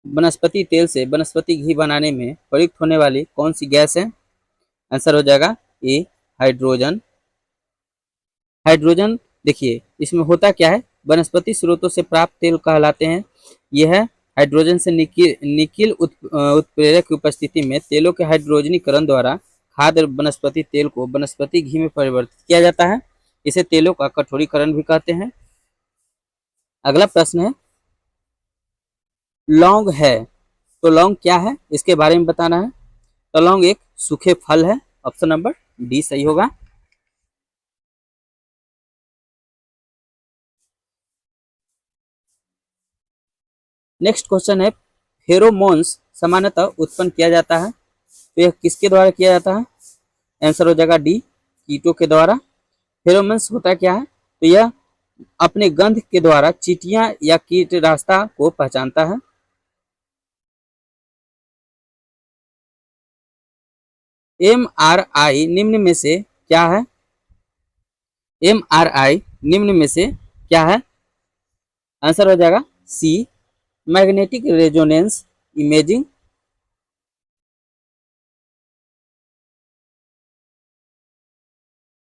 वनस्पति तेल से वनस्पति घी बनाने में प्रयुक्त होने वाली कौन सी गैस है? आंसर हो जाएगा ए हाइड्रोजन। हाइड्रोजन देखिए इसमें होता क्या है, वनस्पति स्रोतों से प्राप्त तेल कहलाते हैं। यह है हाइड्रोजन से निकिल उत्प्रेरक की उपस्थिति में तेलों के हाइड्रोजनीकरण द्वारा खाद्य वनस्पति तेल को वनस्पति घी में परिवर्तित किया जाता है। इसे तेलों का कठोरीकरण भी कहते हैं। अगला प्रश्न है, लौंग है तो लौंग क्या है, इसके बारे में बताना है। तो लौंग एक सूखे फल है। ऑप्शन नंबर डी सही होगा। नेक्स्ट क्वेश्चन है, फेरोमोन्स सामान्यतः उत्पन्न किया जाता है तो यह किसके द्वारा किया जाता है? आंसर हो जाएगा डी कीटों के द्वारा। फेरोमोन्स होता क्या है, तो यह अपने गंध के द्वारा चींटियां या कीट रास्ता को पहचानता है। एम आर आई निम्न में से क्या है? एम आर आई निम्न में से क्या है? आंसर हो जाएगा सी मैग्नेटिक रेजोनेंस इमेजिंग।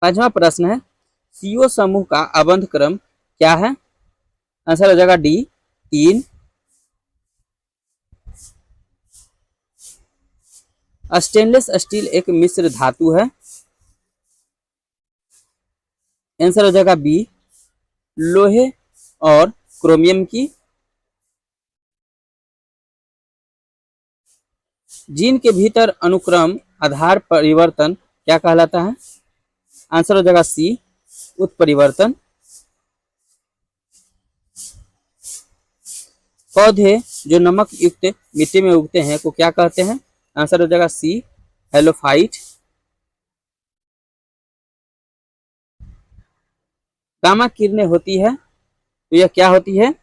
पांचवा प्रश्न है, सीओ समूह का आबंध क्रम क्या है? आंसर हो जाएगा डी 3। स्टेनलेस स्टील एक मिश्र धातु है। आंसर हो जाएगा बी लोहे और क्रोमियम की। जीन के भीतर अनुक्रम आधार परिवर्तन क्या कहलाता है? आंसर हो जाएगा सी उत्परिवर्तन। पौधे जो नमक युक्त मिट्टी में उगते हैं को क्या कहते हैं? आंसर हो जाएगा सी हेलोफाइट। गामा किरणें होती है तो यह क्या होती है?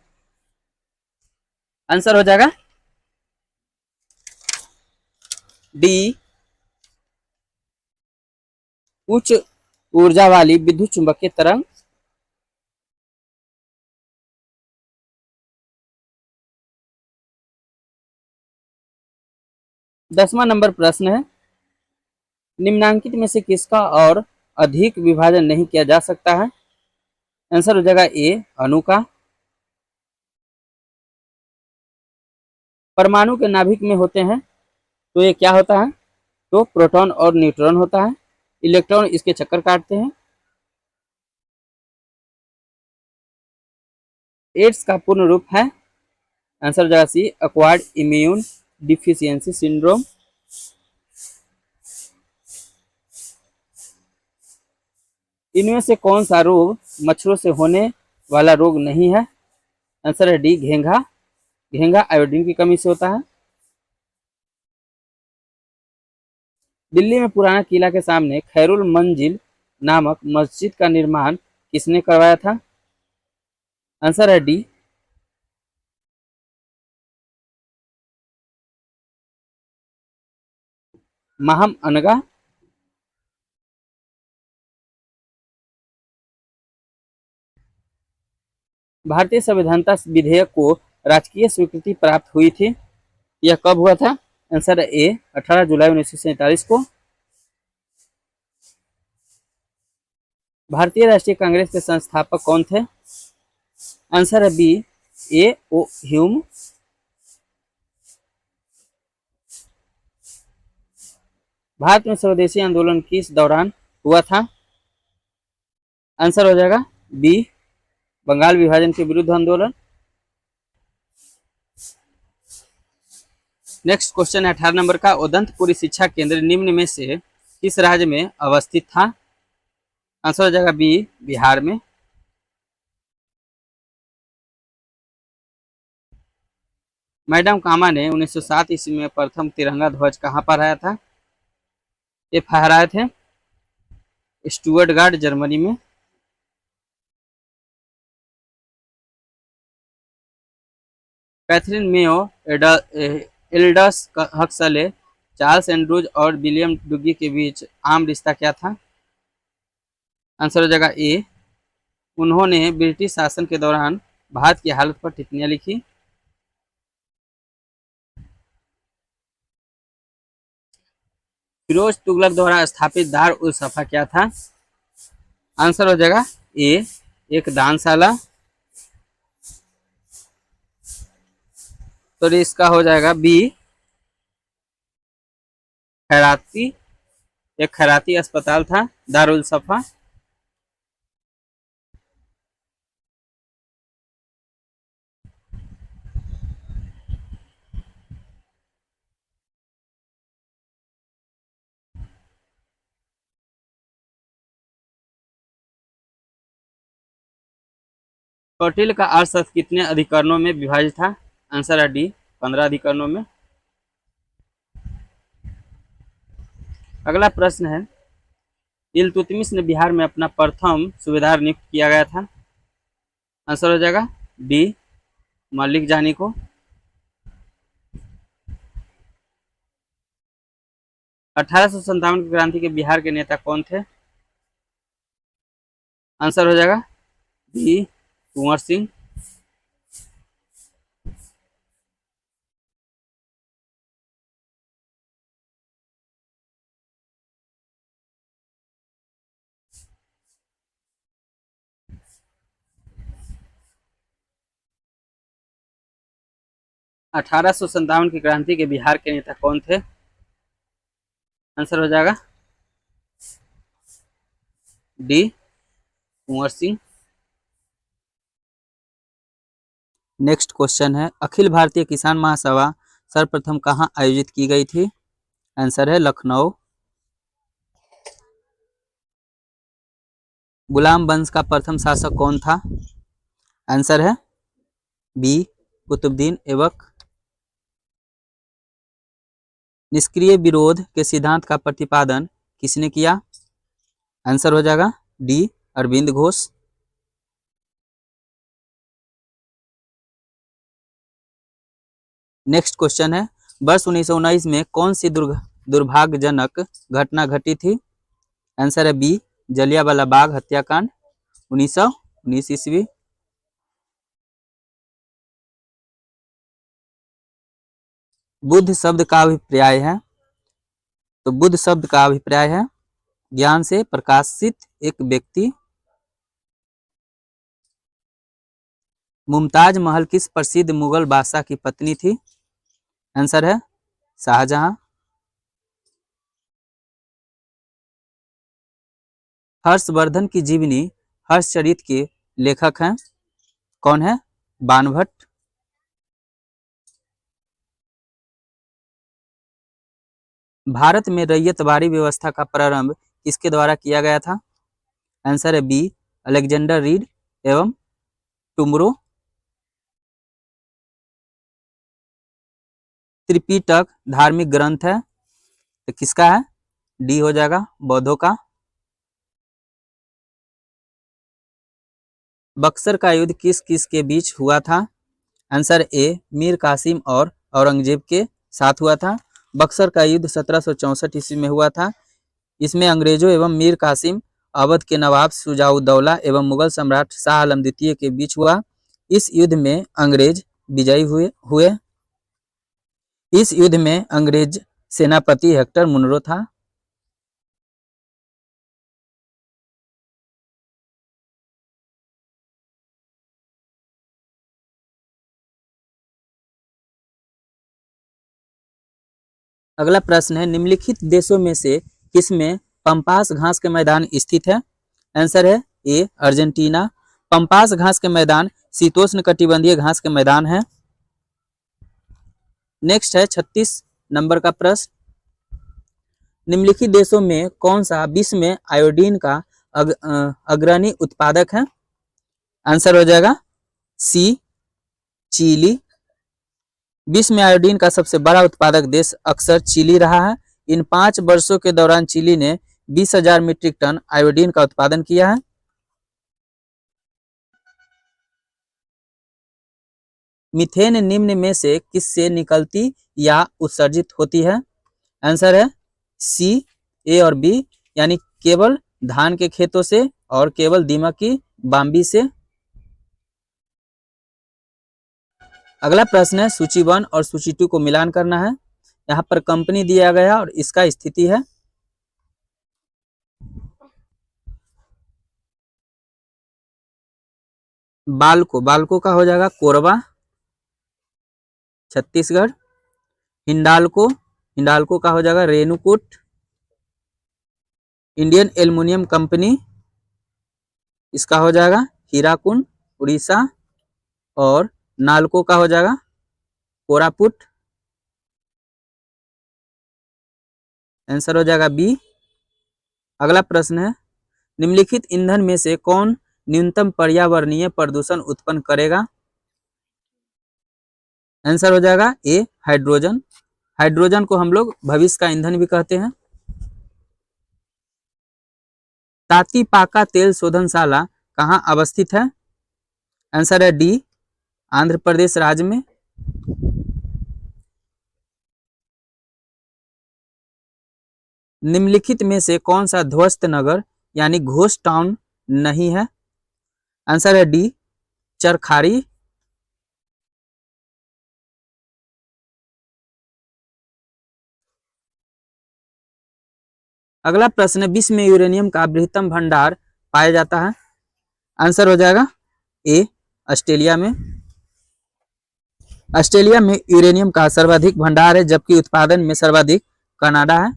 आंसर हो जाएगा डी उच्च ऊर्जा वाली विद्युत चुंबकीय तरंग। 10वां नंबर प्रश्न है, निम्नांकित में से किसका और अधिक विभाजन नहीं किया जा सकता है? आंसर हो जाएगा ए अणु का। परमाणु के नाभिक में होते हैं तो ये क्या होता है? तो प्रोटॉन और न्यूट्रॉन होता है। इलेक्ट्रॉन इसके चक्कर काटते हैं। एड्स का पूर्ण रूप है? आंसर हो जाएगा सी एक्वायर्ड इम्यून डिफिशियंसी सिंड्रोम। इनमें से कौन सा रोग मच्छरों से होने वाला रोग नहीं है? आंसर है डी घेंघा। घेंघा आयोडीन की कमी से होता है। दिल्ली में पुराना किला के सामने खैरुल मंजिल नामक मस्जिद का निर्माण किसने करवाया था? आंसर है डी माहम अनगा। भारतीय संविधानता विधेयक को राजकीय स्वीकृति प्राप्त हुई थी, यह कब हुआ था? आंसर है ए 18 जुलाई 1947 को। भारतीय राष्ट्रीय कांग्रेस के संस्थापक कौन थे? आंसर है बी ए ओ ह्यूम। भारत में स्वदेशी आंदोलन किस दौरान हुआ था? आंसर हो जाएगा बी बंगाल विभाजन के विरुद्ध आंदोलन। नेक्स्ट क्वेश्चन है 18 नंबर का, उदंतपुरी शिक्षा केंद्र निम्न में से किस राज्य में अवस्थित था? आंसर हो जाएगा बी बिहार में। मैडम कामा ने 1907 ईस्वी में प्रथम तिरंगा ध्वज कहाँ फहराया था? ये फहराए थे स्टुअर्टगार्ड जर्मनी में। Catherine Mayo Aldous Huxley Charles Andrews और विलियम डुगी के बीच आम रिश्ता क्या था? आंसर हो जाएगा ए उन्होंने ब्रिटिश शासन के दौरान भारत की हालत पर टिप्पणियां लिखी। फिरोज तुगलक द्वारा स्थापित दार उल सफा क्या था? आंसर हो जाएगा ए, एक दानशाला। तो इसका हो जाएगा बी, खैराती, एक खैराती अस्पताल था दारुल सफा। कौटिल्य का अर्थशास्त्र कितने अधिकरणों में विभाजित था? आंसर है डी, 15 अधिकरणों में। अगला प्रश्न है, इल्तुतमिश ने बिहार में अपना प्रथम सूबेदार नियुक्त किया गया था? आंसर हो जाएगा डी, मलिक जानी को। 1857 की क्रांति के बिहार के नेता कौन थे? आंसर हो जाएगा बी, कुंवर सिंह। अठारह सौ संतावन की क्रांति के बिहार के नेता कौन थे? आंसर हो जाएगा D, Kunwar Singh. Next question है, अखिल भारतीय किसान महासभा सर्वप्रथम कहाँ आयोजित की गई थी? आंसर है लखनऊ। गुलाम वंश का प्रथम शासक कौन था? आंसर है बी, कुतुबुद्दीन ऐबक। निष्क्रिय विरोध के सिद्धांत का प्रतिपादन किसने किया? आंसर हो जाएगा D, Aurobindo Ghosh. Next question है, वर्ष 1919 में कौन सी दुर्भाग्यजनक घटना घटी थी? आंसर है बी, जलियांवाला बाग हत्याकांड, 1919 ईस्वी। बुद्ध शब्द का अभिप्राय है, तो बुद्ध शब्द का अभिप्राय है ज्ञान से प्रकाशित एक व्यक्ति। मुमताज महल किस प्रसिद्ध मुगल बादशाह की पत्नी थी? आंसर है शाहजहां। हर्षवर्धन की जीवनी हर्षचरित के लेखक हैं, कौन है? बाणभट्ट। भारत में रैयतवाड़ी व्यवस्था का प्रारंभ किसके द्वारा किया गया था? आंसर है बी, अलेक्जेंडर रीड एवं टुमरो। त्रिपिटक धार्मिक ग्रंथ है, तो किसका है? डी हो जाएगा, बौद्धों का। बक्सर का युद्ध किस किस के बीच हुआ था? आंसर ए, मीर कासिम और औरंगजेब के साथ हुआ था। बक्सर का युद्ध 1764 ईस्वी में हुआ था। इसमें अंग्रेजों एवं मीर कासिम, अवध के नवाब शुजाउद्दौला एवं मुगल सम्राट शाह आलम द्वितीय के बीच हुआ। इस युद्ध में अंग्रेज विजयी हुए। इस युद्ध में अंग्रेज सेनापति हेक्टर मुनरो था। अगला प्रश्न है, निम्नलिखित देशों में से किसमें पंपास घास के मैदान स्थित है? आंसर है ए, अर्जेंटीना। पंपास घास के मैदान शीतोष्ण कटिबंधीय घास के मैदान है। नेक्स्ट है 36 नंबर का प्रश्न, निम्नलिखित देशों में कौन सा विश्व में आयोडीन का अग्रणी उत्पादक है? आंसर हो जाएगा सी, चिली। विश्व में आयोडीन का सबसे बड़ा उत्पादक देश अक्सर चिली रहा है। इन 5 वर्षों के दौरान चिली ने 20,000 मीट्रिक टन आयोडीन का उत्पादन किया है। मीथेन निम्न में से किससे निकलती या उत्सर्जित होती है? आंसर है सी, ए और बी, यानी केवल धान के खेतों से और केवल दीमक की बाम्बी से। अगला प्रश्न है, सूची 1 और सूची 2 को मिलान करना है। यहाँ पर कंपनी दिया गया और इसका स्थिति है। बालको, बालको का हो जाएगा कोरबा छत्तीसगढ़। हिंडाल्को, हिंडाल्को का हो जाएगा रेणुकूट। इंडियन एल्युमिनियम कंपनी, इसका हो जाएगा हीराकुंड उड़ीसा। और नालको का हो जाएगा कोरापुट। आंसर हो जाएगा बी। अगला प्रश्न है, निम्नलिखित ईंधन में से कौन न्यूनतम पर्यावरणीय प्रदूषण उत्पन्न करेगा? आंसर हो जाएगा ए हाइड्रोजन। हाइड्रोजन को हम लोग भविष्य का ईंधन भी कहते हैं। तातीपाका तेल शोधनशाला कहाँ अवस्थित है? आंसर है डी, आंध्र प्रदेश राज्य में। निम्नलिखित में से कौन सा ध्वस्त नगर यानी घोस्ट टाउन नहीं है? आंसर है डी, चरखारी। अगला प्रश्न है, विश्व में यूरेनियम का बृहत्तम भंडार पाया जाता है? आंसर हो जाएगा ए, ऑस्ट्रेलिया में। ऑस्ट्रेलिया में यूरेनियम का सर्वाधिक भंडार है, जबकि उत्पादन में सर्वाधिक कनाडा है।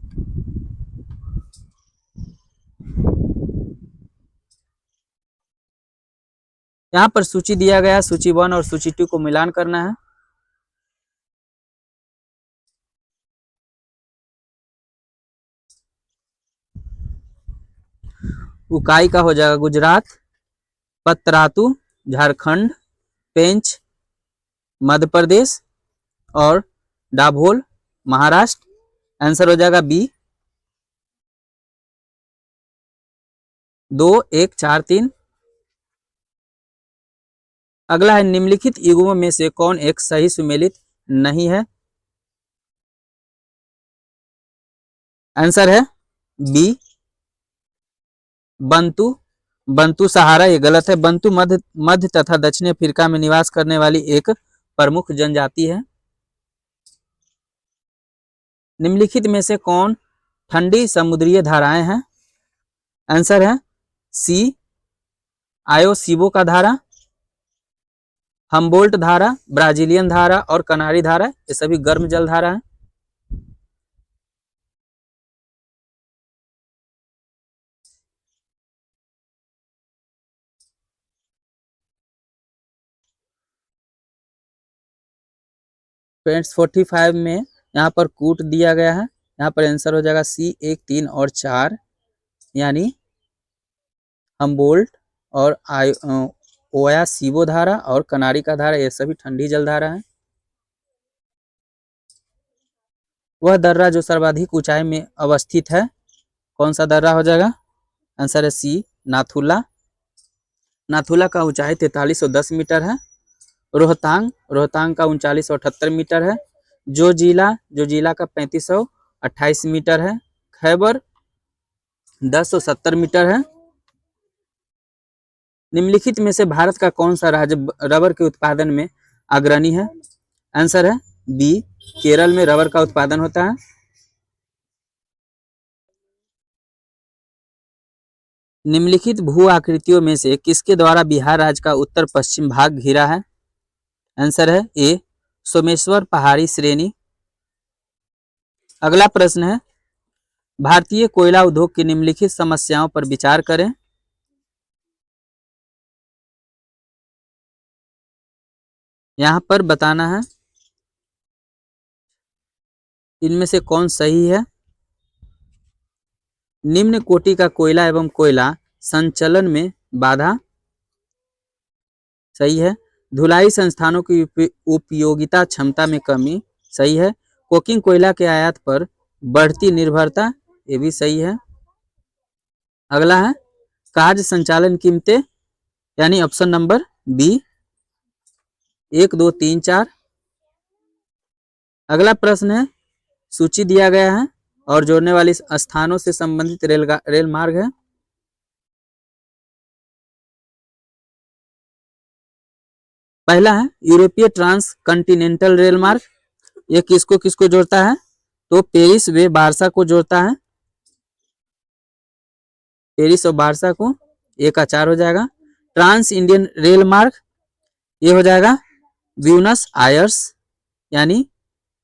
यहाँ पर सूची दिया गया, सूची 1 और सूची 2 को मिलान करना है। उकाई का हो जाएगा गुजरात, पतरातू झारखंड, पेंच मध्य प्रदेश और डाभोल महाराष्ट्र। आंसर हो जाएगा बी, 2, 1, 4, 3। अगला है, निम्नलिखित युग्मों में से कौन एक सही सुमेलित नहीं है? आंसर है बी, बंतु। बंतु सहारा ये गलत है। बंतु मध्य तथा दक्षिण अफ्रीका में निवास करने वाली एक प्रमुख जनजाति है। निम्नलिखित में से कौन ठंडी समुद्रीय धाराएं हैं? आंसर है सी, आयोसीबो का धारा, हम्बोल्ट धारा, ब्राजीलियन धारा और कनारी धारा, ये सभी गर्म जल धारा है। फ्रेंड्स 45 में यहाँ पर कूट दिया गया है। यहाँ पर आंसर हो जाएगा सी, 1, 3 और 4, यानी हम्बोल्ट और ओयासीबो धारा और कनारी का धारा, ये सभी ठंडी जल धारा है। वह दर्रा जो सर्वाधिक ऊंचाई में अवस्थित है, कौन सा दर्रा हो जाएगा? आंसर है सी, नाथुला। नाथुला का ऊंचाई 4310 मीटर है। रोहतांग, रोहतांग का 3978 मीटर है। जोजिला का 3528 मीटर है। खैबर 1070 मीटर है। निम्नलिखित में से भारत का कौन सा राज्य रबर के उत्पादन में अग्रणी है? आंसर है बी, केरल में रबर का उत्पादन होता है। निम्नलिखित भू आकृतियों में से किसके द्वारा बिहार राज्य का उत्तर पश्चिम भाग घिरा है? आंसर है ए, सोमेश्वर पहाड़ी श्रेणी। अगला प्रश्न है, भारतीय कोयला उद्योग की निम्नलिखित समस्याओं पर विचार करें। यहाँ पर बताना है इनमें से कौन सही है। निम्न कोटि का कोयला एवं कोयला संचलन में बाधा, सही है। धुलाई संस्थानों की उपयोगिता क्षमता में कमी, सही है। कोकिंग कोयला के आयात पर बढ़ती निर्भरता, ये भी सही है। अगला है, कार्य संचालन कीमतें, यानी ऑप्शन नंबर बी, 1, 2, 3, 4। अगला प्रश्न है, सूची दिया गया है और जोड़ने वाले स्थानों से संबंधित रेल मार्ग है। पहला है यूरोपीय ट्रांस कंटिनेंटल रेल मार्ग। ये किसको किसको जोड़ता है? तो पेरिस व बारसा को जोड़ता है। पेरिस और बारसा को, 1 का 4 हो जाएगा। ट्रांस इंडियन रेल मार्ग, ये हो जाएगा ब्यूनस आयर्स यानी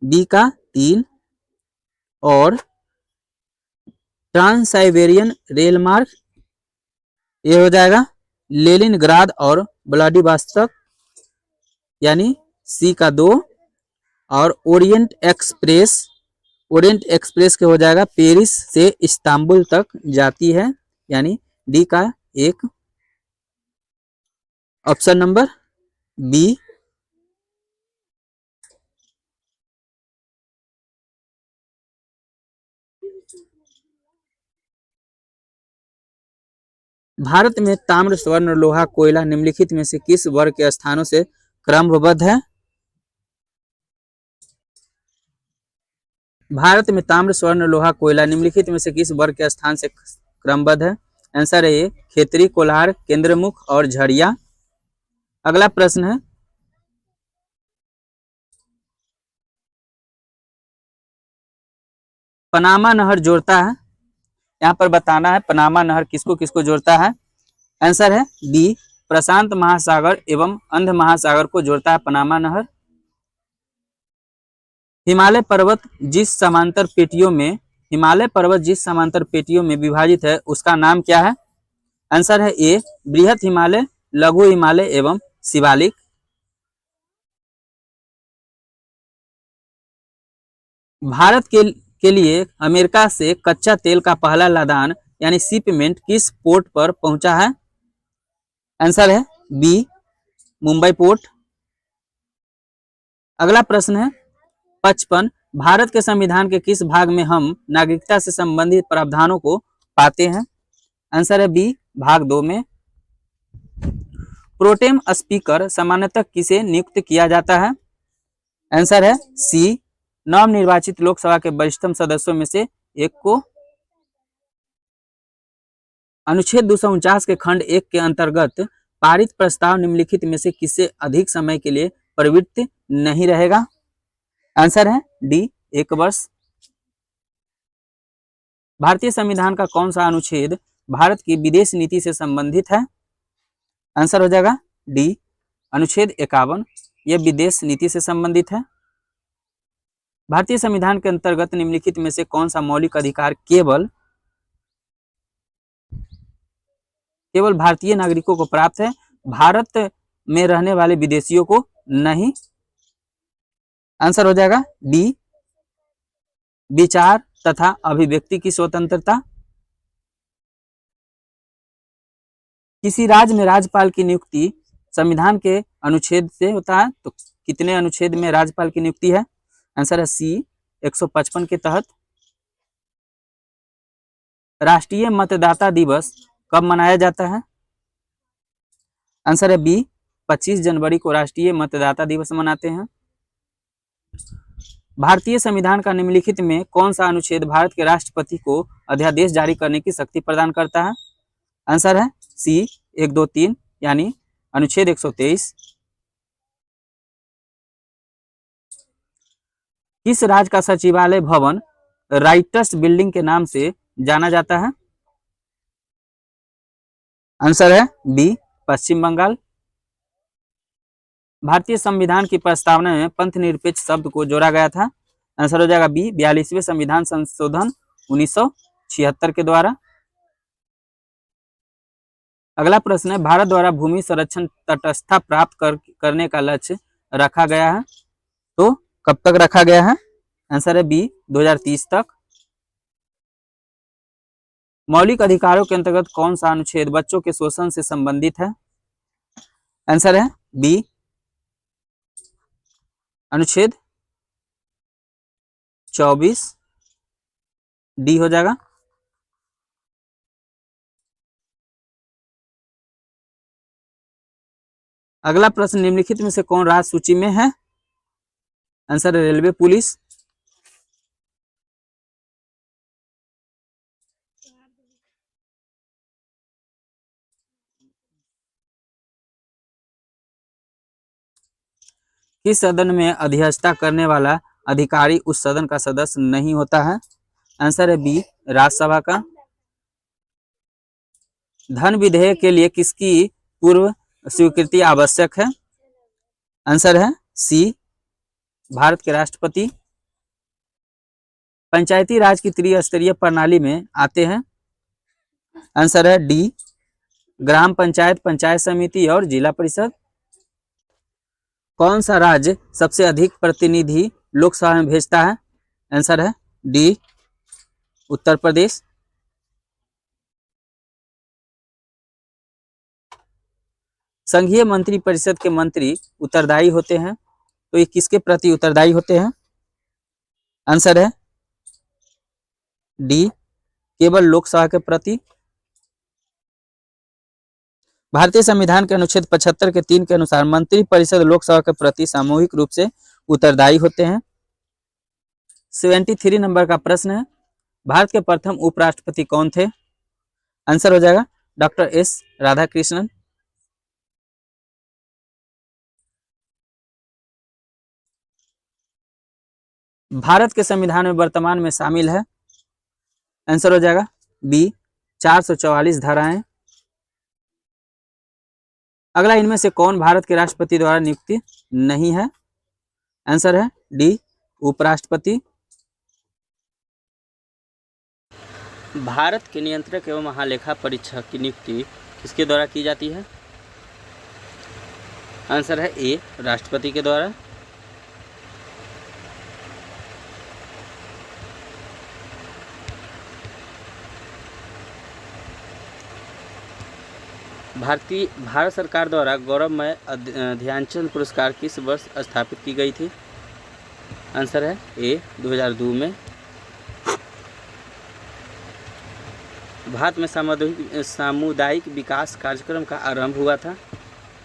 बी का 3 और ट्रांस साइबेरियन रेल मार्ग ये हो जाएगा लेनिनग्राद और व्लादिवोस्तोक यानी सी का 2 और ओरिएंट एक्सप्रेस के हो जाएगा पेरिस से इस्तांबुल तक जाती है यानी डी का 1 ऑप्शन नंबर बी। भारत में ताम्र स्वर्ण लोहा कोयला निम्नलिखित में से किस वर्ग के स्थानों से क्रमबद्ध है? भारत में ताम्र स्वर्ण लोहा कोयला निम्नलिखित में से किस वर्ग के स्थान से क्रमबद्ध है? आंसर है ये खेतरी, कोलार, केंद्रमुख और झड़िया। अगला प्रश्न है पनामा नहर जोड़ता है, यहाँ पर बताना है पनामा नहर किसको किसको जोड़ता है। आंसर है बी प्रशांत महासागर एवं अंध महासागर को जोड़ता है पनामा नहर। हिमालय पर्वत जिस समांतर पेटियों में विभाजित है उसका नाम क्या है? आंसर है ए बृहत हिमालय, लघु हिमालय एवं शिवालिक। भारत के लिए अमेरिका से कच्चा तेल का पहला लदान यानी शिपमेंट किस पोर्ट पर पहुंचा है? आंसर है बी मुंबई पोर्ट। अगला प्रश्न है 55 भारत के संविधान के किस भाग में हम नागरिकता से संबंधित प्रावधानों को पाते हैं? आंसर है बी भाग 2 में। प्रोटेम स्पीकर सामान्यतः किसे नियुक्त किया जाता है? आंसर है सी नवनिर्वाचित लोकसभा के वरिष्ठतम सदस्यों में से एक को। अनुच्छेद 249 के खंड 1 के अंतर्गत पारित प्रस्ताव निम्नलिखित में से किससे अधिक समय के लिए प्रवृत्त नहीं रहेगा? आंसर है डी 1 वर्ष। भारतीय संविधान का कौन सा अनुच्छेद भारत की विदेश नीति से संबंधित है? आंसर हो जाएगा डी अनुच्छेद 51, यह विदेश नीति से संबंधित है। भारतीय संविधान के अंतर्गत निम्नलिखित में से कौन सा मौलिक अधिकार केवल भारतीय नागरिकों को प्राप्त है, भारत में रहने वाले विदेशियों को नहीं? आंसर हो जाएगा डी विचार तथा अभिव्यक्ति की स्वतंत्रता। किसी राज्य में राज्यपाल की नियुक्ति संविधान के अनुच्छेद से होता है, तो कितने अनुच्छेद में राज्यपाल की नियुक्ति है? आंसर है सी 155 के तहत। राष्ट्रीय मतदाता दिवस कब मनाया जाता है? आंसर है बी 25 जनवरी को राष्ट्रीय मतदाता दिवस मनाते हैं। भारतीय संविधान का निम्नलिखित में कौन सा अनुच्छेद भारत के राष्ट्रपति को अध्यादेश जारी करने की शक्ति प्रदान करता है? आंसर है सी 1, 2, 3 यानी अनुच्छेद 123। किस राज्य का सचिवालय भवन राइटर्स बिल्डिंग के नाम से जाना जाता है? आंसर है बी पश्चिम बंगाल। भारतीय संविधान की प्रस्तावना में पंथ निरपेक्ष शब्द को जोड़ा गया था। आंसर हो जाएगा बी 42वें संविधान संशोधन 1976 के द्वारा। अगला प्रश्न है भारत द्वारा भूमि संरक्षण तटस्थता प्राप्त करने का लक्ष्य रखा गया है, तो कब तक रखा गया है? आंसर है बी 2030 तक। मौलिक अधिकारों के अंतर्गत कौन सा अनुच्छेद बच्चों के शोषण से संबंधित है? आंसर है बी अनुच्छेद 24, डी हो जाएगा। अगला प्रश्न निम्नलिखित में से कौन राज्य सूची में है? आंसर है रेलवे पुलिस। किस सदन में अध्यक्षता करने वाला अधिकारी उस सदन का सदस्य नहीं होता है? आंसर है बी राज्यसभा का। धन विधेयक के लिए किसकी पूर्व स्वीकृति आवश्यक है? आंसर है सी, भारत के राष्ट्रपति। पंचायती राज की त्रिस्तरीय प्रणाली में आते हैं। आंसर है डी, ग्राम पंचायत, पंचायत समिति और जिला परिषद। कौन सा राज्य सबसे अधिक प्रतिनिधि लोकसभा में भेजता है? आंसर है डी, उत्तर प्रदेश। संघीय मंत्री परिषद के मंत्री उत्तरदायी होते हैं, तो ये किसके प्रति उत्तरदायी होते हैं? आंसर है डी, केवल लोकसभा के प्रति। भारतीय संविधान के अनुच्छेद 75 के 3 के अनुसार मंत्री परिषद लोकसभा के प्रति सामूहिक रूप से उत्तरदायी होते हैं। 73 नंबर का प्रश्न है, भारत के प्रथम उपराष्ट्रपति कौन थे? आंसर हो जाएगा डॉक्टर एस राधाकृष्णन। भारत के संविधान में वर्तमान में शामिल है। आंसर हो जाएगा बी, 444 धाराएं। अगला इनमें से कौन भारत के राष्ट्रपति द्वारा नियुक्ति नहीं है? आंसर है डी, उपराष्ट्रपति। भारत के नियंत्रक एवं महालेखा परीक्षक की नियुक्ति किसके द्वारा की जाती है? आंसर है ए, राष्ट्रपति के द्वारा। भारत सरकार द्वारा गौरवमय ध्यानचंद पुरस्कार किस वर्ष स्थापित की गई थी? आंसर है ए, 2002 में। भारत में सामुदायिक विकास कार्यक्रम का आरंभ हुआ था।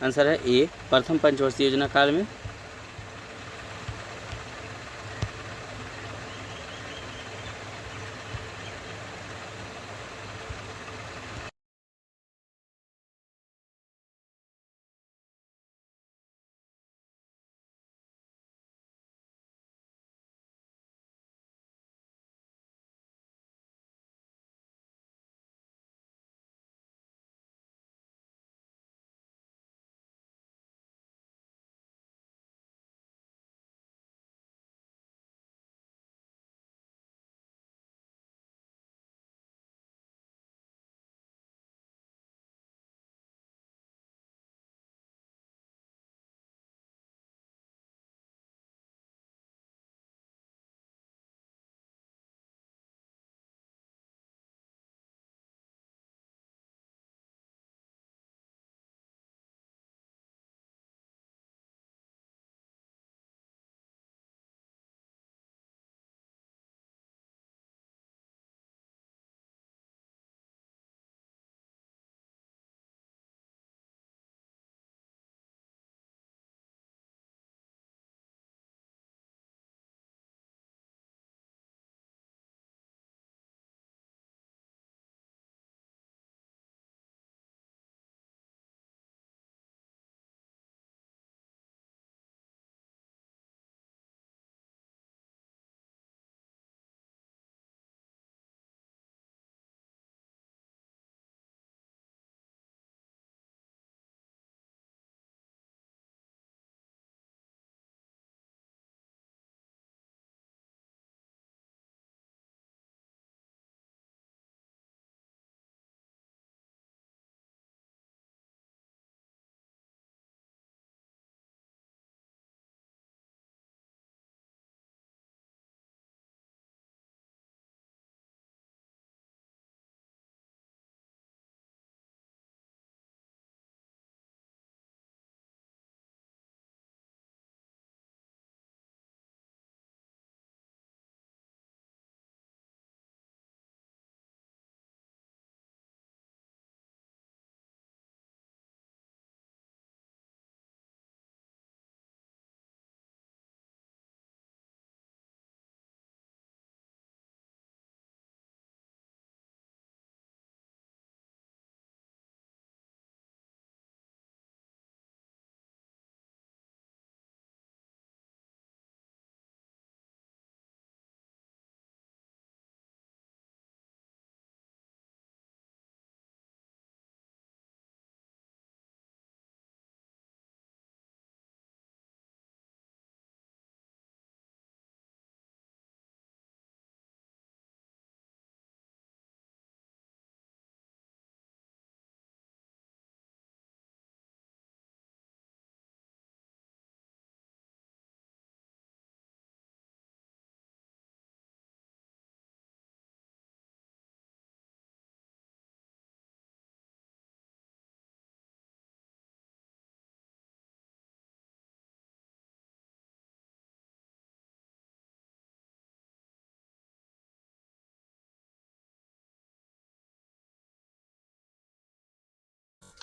आंसर है ए, प्रथम पंचवर्षीय योजना काल में।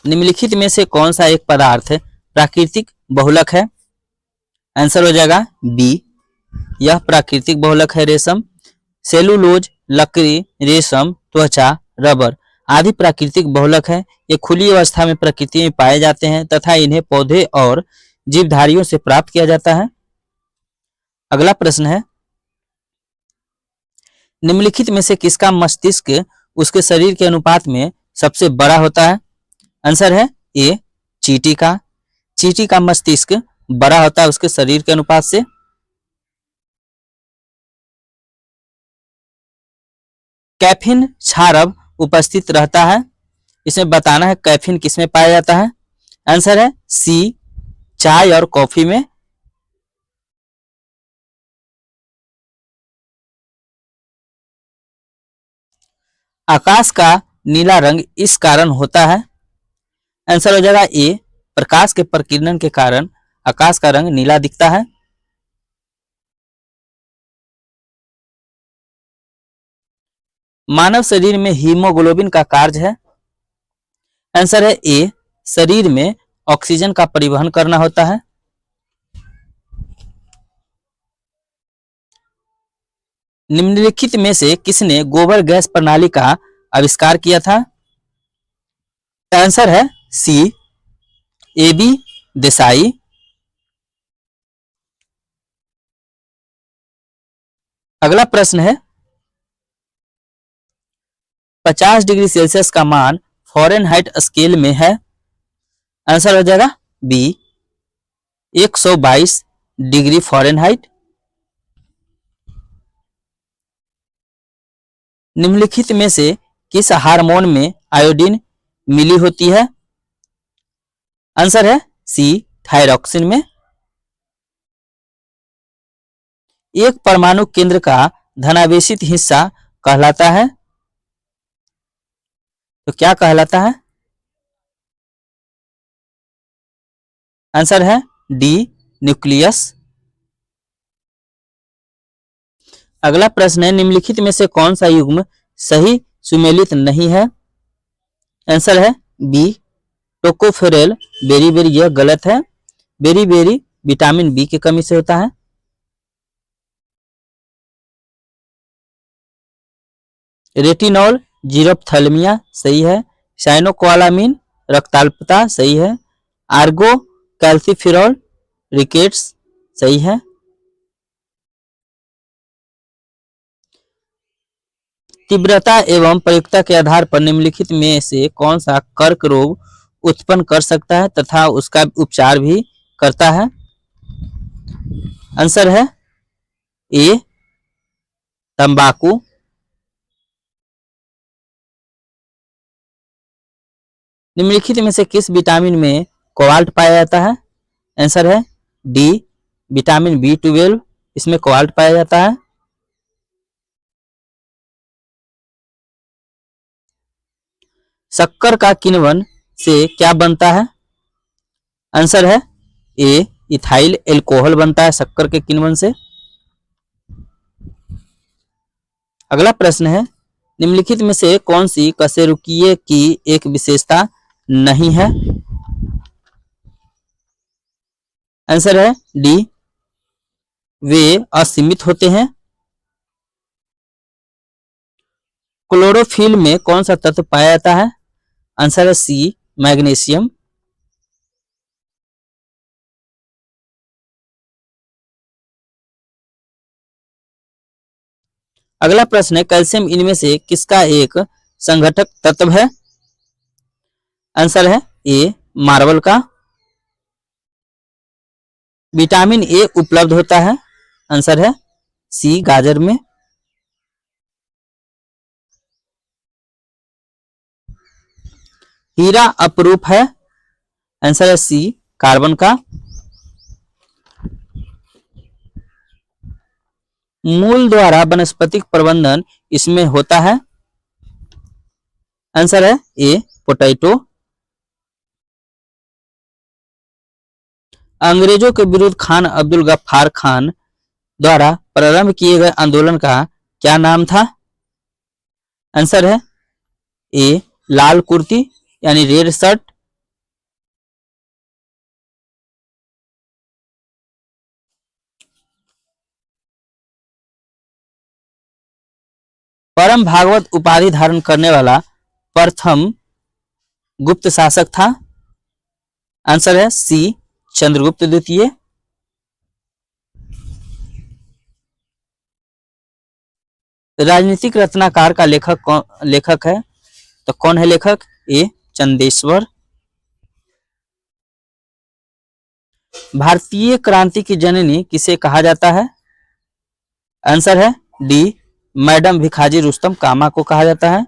निम्नलिखित में से कौन सा एक पदार्थ प्राकृतिक बहुलक है? आंसर हो जाएगा बी, यह प्राकृतिक बहुलक है रेशम। सेलुलोज, लकड़ी, रेशम, त्वचा, रबर आदि प्राकृतिक बहुलक है। ये खुली अवस्था में प्रकृति में पाए जाते हैं तथा इन्हें पौधे और जीवधारियों से प्राप्त किया जाता है। अगला प्रश्न है, निम्नलिखित में से किसका मस्तिष्क उसके शरीर के अनुपात में सबसे बड़ा होता है? आंसर है ए, चींटी का। चींटी का मस्तिष्क बड़ा होता है उसके शरीर के अनुपात से। कैफीन क्षारब उपस्थित रहता है, इसमें बताना है कैफीन किसमें पाया जाता है। आंसर है सी, चाय और कॉफी में। आकाश का नीला रंग इस कारण होता है। आंसर हो जाएगा ए, प्रकाश के प्रकीर्णन के कारण आकाश का रंग नीला दिखता है। मानव शरीर में हीमोग्लोबिन का कार्य है। आंसर है ए, शरीर में ऑक्सीजन का परिवहन करना होता है। निम्नलिखित में से किसने गोबर गैस प्रणाली का आविष्कार किया था? आंसर है सी, ए बी देसाई। अगला प्रश्न है, 50 डिग्री सेल्सियस का मान फ़ारेनहाइट स्केल में है। आंसर हो जाएगा बी, 122 डिग्री फ़ारेनहाइट। निम्नलिखित में से किस हार्मोन में आयोडीन मिली होती है? आंसर है सी, थायरॉक्सिन में। एक परमाणु केंद्र का धनावेशित हिस्सा कहलाता है, तो क्या कहलाता है? आंसर है डी, न्यूक्लियस। अगला प्रश्न है, निम्नलिखित में से कौन सा युग्म सही सुमेलित नहीं है? आंसर है बी, टोकोफेरेल बेरीबेरी, यह गलत है। बेरीबेरी विटामिन बी की कमी से होता है। रेटिनॉल जीरोप्थैल्मिया सही है। साइनोकोलामिन रक्ताल्पता सही है। आर्गो कैल्सिफेरॉल रिकेट्स सही है। तीव्रता एवं प्रयुक्तता के आधार पर निम्नलिखित में से कौन सा कर्क रोग उत्पन्न कर सकता है तथा उसका उपचार भी करता है? आंसर है ए, तंबाकू। निम्नलिखित में से किस विटामिन में कोबाल्ट पाया जाता है? आंसर है डी, विटामिन B12, इसमें कोबाल्ट पाया जाता है। शक्कर का किण्वन से क्या बनता है? आंसर है ए, इथाइल एल्कोहल बनता है शक्कर के किण्वन से। अगला प्रश्न है, निम्नलिखित में से कौन सी कशेरुकीय की एक विशेषता नहीं है? आंसर है डी, वे असीमित होते हैं। क्लोरोफिल में कौन सा तत्व पाया जाता है? आंसर है सी, मैग्नीशियम। अगला प्रश्न है, कैल्शियम इनमें से किसका एक संघटक तत्व है? आंसर है ए, मार्बल का। विटामिन ए उपलब्ध होता है। आंसर है सी, गाजर में। हीरा अपरूप है। आंसर है सी, कार्बन का। मूल द्वारा वनस्पतिक प्रबंधन इसमें होता है। आंसर है ए, पोटैटो। अंग्रेजों के विरुद्ध खान अब्दुल गफ्फार खान द्वारा प्रारंभ किए गए आंदोलन का क्या नाम था? आंसर है ए, लाल कुर्ती यानी रेड शर्ट। परम भागवत उपाधि धारण करने वाला प्रथम गुप्त शासक था? आंसर है सी, चंद्रगुप्त द्वितीय। राजनीतिक रत्नाकर का लेखक है, तो कौन है लेखक? ए, चंदेश्वर। भारतीय क्रांति की जननी किसे कहा जाता है? आंसर है डी, मैडम भिखाजी रुस्तम कामा को कहा जाता है।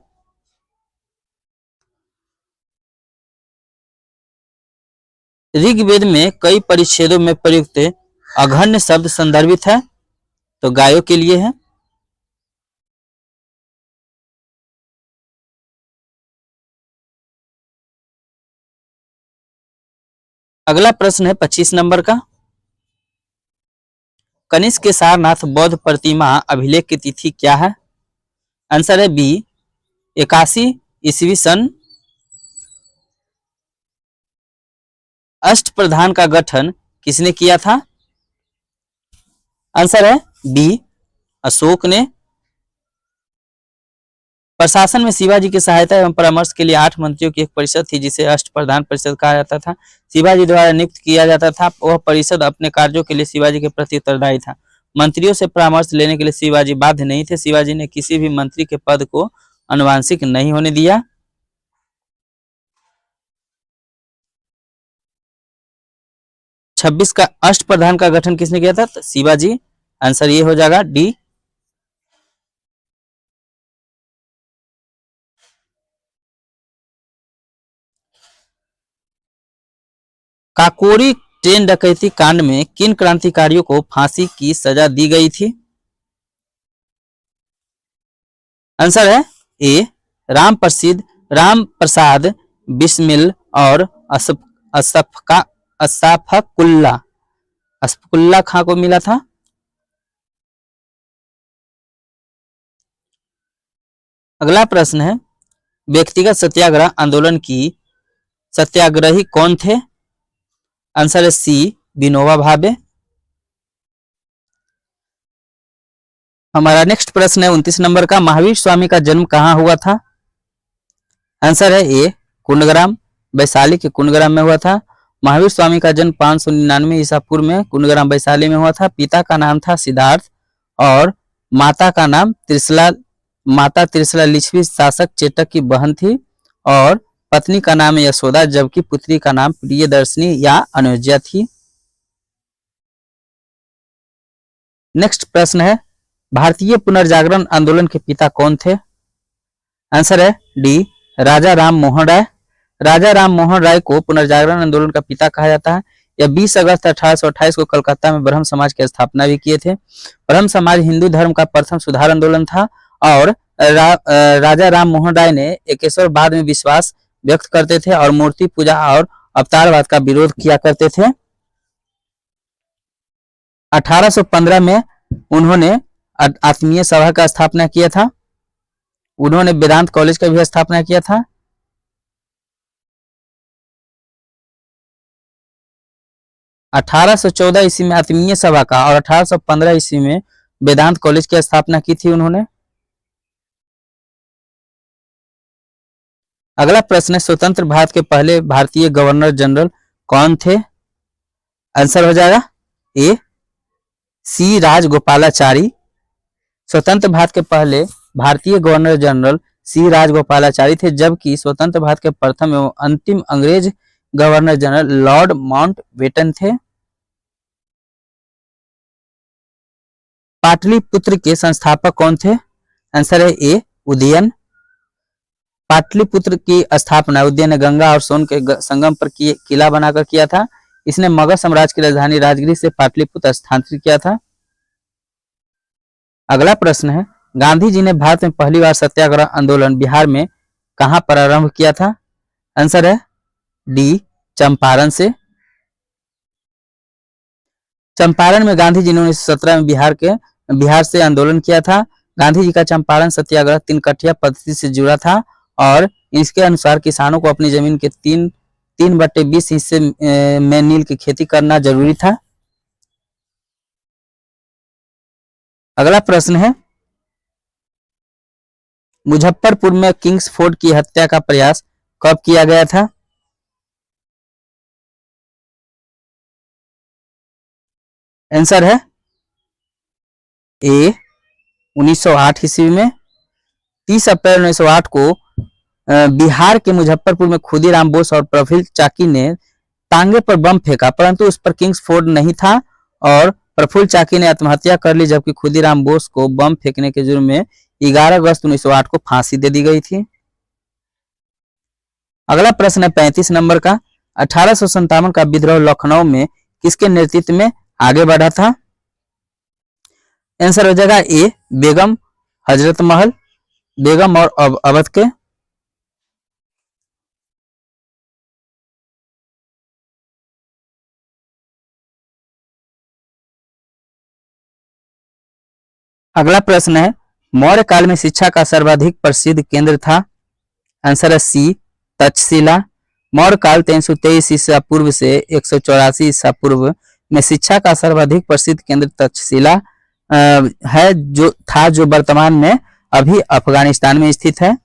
ऋग्वेद में कई परिच्छेदों में प्रयुक्त अघन्य शब्द संदर्भित है, तो गायों के लिए है। अगला प्रश्न है 25 नंबर का। कनिष्क के सारनाथ बौद्ध प्रतिमा अभिलेख की तिथि क्या है? आंसर है बी, 81 ईस्वी सन। अष्टप्रधान का गठन किसने किया था? आंसर है बी, अशोक ने। प्रशासन में शिवाजी की सहायता एवं परामर्श के लिए 8 मंत्रियों की एक परिषद थी, जिसे अष्टप्रधान परिषद कहा जाता था। शिवाजी द्वारा नियुक्त किया जाता था। वह परिषद अपने कार्यों के लिए शिवाजी के प्रति उत्तरदायी था। मंत्रियों से परामर्श लेने के लिए शिवाजी बाध्य नहीं थे। शिवाजी ने किसी भी मंत्री के पद को अनुवांशिक नहीं होने दिया। छब्बीस का अष्टप्रधान का गठन किसने किया था? तो शिवाजी। आंसर ये हो जाएगा डी। काकोरी ट्रेन डकैती कांड में किन क्रांतिकारियों को फांसी की सजा दी गई थी? आंसर है ए, राम प्रसाद बिस्मिल और असफकुल्ला खां को मिला था। अगला प्रश्न है, व्यक्तिगत सत्याग्रह आंदोलन की सत्याग्रही कौन थे? आंसर है सी, विनोबा भावे। हमारा नेक्स्ट प्रश्न है 29 नंबर का। महावीर स्वामी का जन्म कहाँ हुआ था? आंसर है ए, कुंडग्राम, वैशाली के कुंडग्राम में हुआ था। महावीर स्वामी का जन्म 599 ईसा पूर्व में कुंडग्राम वैशाली में हुआ था। पिता का नाम था सिद्धार्थ और माता का नाम त्रिशला। माता त्रिशला लिच्छवी शासक चेतक की बहन थी और पत्नी का नाम यशोदा, जबकि पुत्री का नाम प्रियदर्शनी या अनुज्या थी। नेक्स्ट प्रश्न है, भारतीय पुनर्जागरण आंदोलन के पिता कौन थे? आंसर है डी, राजा राम मोहन राय। राजा राम मोहन राय को पुनर्जागरण आंदोलन का पिता कहा जाता है। यह 20 अगस्त 1828 को कलकत्ता में ब्रह्म समाज की स्थापना भी किए थे। ब्रह्म समाज हिंदू धर्म का प्रथम सुधार आंदोलन था और राजा राम मोहन राय ने एकेश्वरवाद में विश्वास व्यक्त करते थे और मूर्ति पूजा और अवतारवाद का विरोध किया करते थे। 1815 में उन्होंने आत्मीय सभा का स्थापना किया था। उन्होंने वेदांत कॉलेज का भी स्थापना किया था। (1814) ईस्वी में आत्मीय सभा का और 1815 ईस्वी में वेदांत कॉलेज की स्थापना की थी उन्होंने। अगला प्रश्न है, स्वतंत्र भारत के पहले भारतीय गवर्नर जनरल कौन थे? आंसर हो जाएगा ए, सी राजगोपालाचारी। स्वतंत्र भारत के पहले भारतीय गवर्नर जनरल सी राजगोपालाचारी थे, जबकि स्वतंत्र भारत के प्रथम एवं अंतिम अंग्रेज गवर्नर जनरल लॉर्ड माउंटबेटन थे। पाटलिपुत्र के संस्थापक कौन थे? आंसर है ए, उदयन। पाटलिपुत्र की स्थापना उदयन ने गंगा और सोन के संगम पर किला बनाकर किया था। इसने मगध साम्राज्य की राजधानी राजगृह से पाटलिपुत्र स्थानांतरित किया था। अगला प्रश्न है, गांधी जी ने भारत में पहली बार सत्याग्रह आंदोलन बिहार में कहां प्रारंभ किया था? आंसर है डी, चंपारण से। चंपारण में गांधी जी ने 1917 में बिहार से आंदोलन किया था। गांधी जी का चंपारण सत्याग्रह 3 कठिया पद्धति से जुड़ा था और इसके अनुसार किसानों को अपनी जमीन के 3/20 हिस्से में नील की खेती करना जरूरी था। अगला प्रश्न है, मुजफ्फरपुर में किंग्सफोर्ड की हत्या का प्रयास कब किया गया था? आंसर है ए 1908 ईस्वी में। 30 अप्रैल 1908 को बिहार के मुजफ्फरपुर में खुदीराम बोस और प्रफुल्ल चाकी ने टांगे पर बम फेंका, परंतु उस पर किंग्सफोर्ड नहीं था और प्रफुल्ल चाकी ने आत्महत्या कर ली, जबकि खुदीराम बोस को बम फेंकने के जुर्म में 11 अगस्त 1908 को फांसी दे दी गई थी। अगला प्रश्न है 35 नंबर का। 1857 का विद्रोह लखनऊ में किसके नेतृत्व में आगे बढ़ा था? आंसर हो जाएगा ए बेगम हजरत महल, बेगम और अवध के। अगला प्रश्न है मौर्य काल में शिक्षा का सर्वाधिक प्रसिद्ध केंद्र था? आंसर है सी तक्षशिला। मौर्य काल 323 ईसा पूर्व से 184 ईसा पूर्व में शिक्षा का सर्वाधिक प्रसिद्ध केंद्र तक्षशिला है, जो वर्तमान में अभी अफगानिस्तान में स्थित है।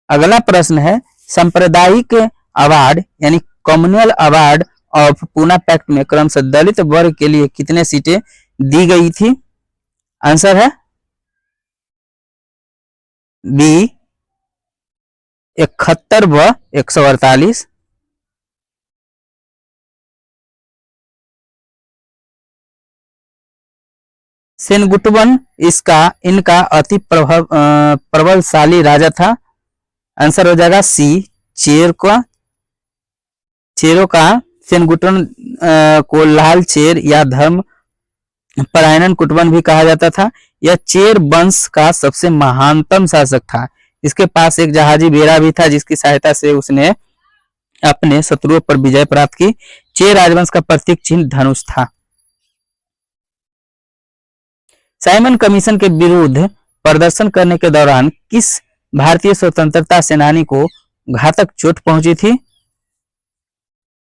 अगला प्रश्न है सांप्रदायिक अवार्ड यानी communal award of Poona pact में क्रमशः दलित वर्ग के लिए कितने सीटें दी गई थी? आंसर है बी 71 व 148। सेनगुटवन इनका अति प्रबलशाली राजा था। आंसर हो जाएगा सी चेरों का। सेनगुटवन को लाल चेर या धर्म परायणन कुटवन भी कहा जाता था। यह चेर वंश का सबसे महानतम शासक था। इसके पास एक जहाजी बेड़ा भी था, जिसकी सहायता से उसने अपने शत्रुओं पर विजय प्राप्त की। चेर राजवंश का प्रतीक चिन्ह धनुष था। साइमन कमीशन के विरुद्ध प्रदर्शन करने के दौरान किस भारतीय स्वतंत्रता सेनानी को घातक चोट पहुंची थी?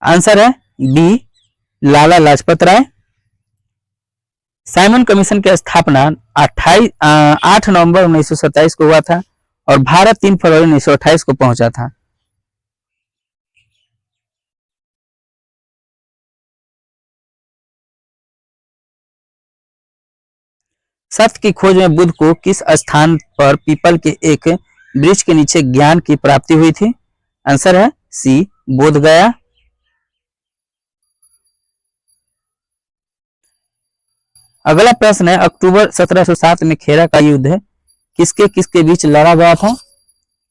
आंसर है B Lala Lajpat Rai. Simon commission की स्थापना 8 नवंबर 1927 को हुआ था और भारत 3 फरवरी 1928 को पहुंचा था। सत्य की खोज में बुद्ध को किस स्थान पर पीपल के एक वृक्ष के नीचे ज्ञान की प्राप्ति हुई थी? आंसर है सी बोध गया। अगला प्रश्न है अक्टूबर 1707 में खेरा का युद्ध किसके बीच लड़ा गया था?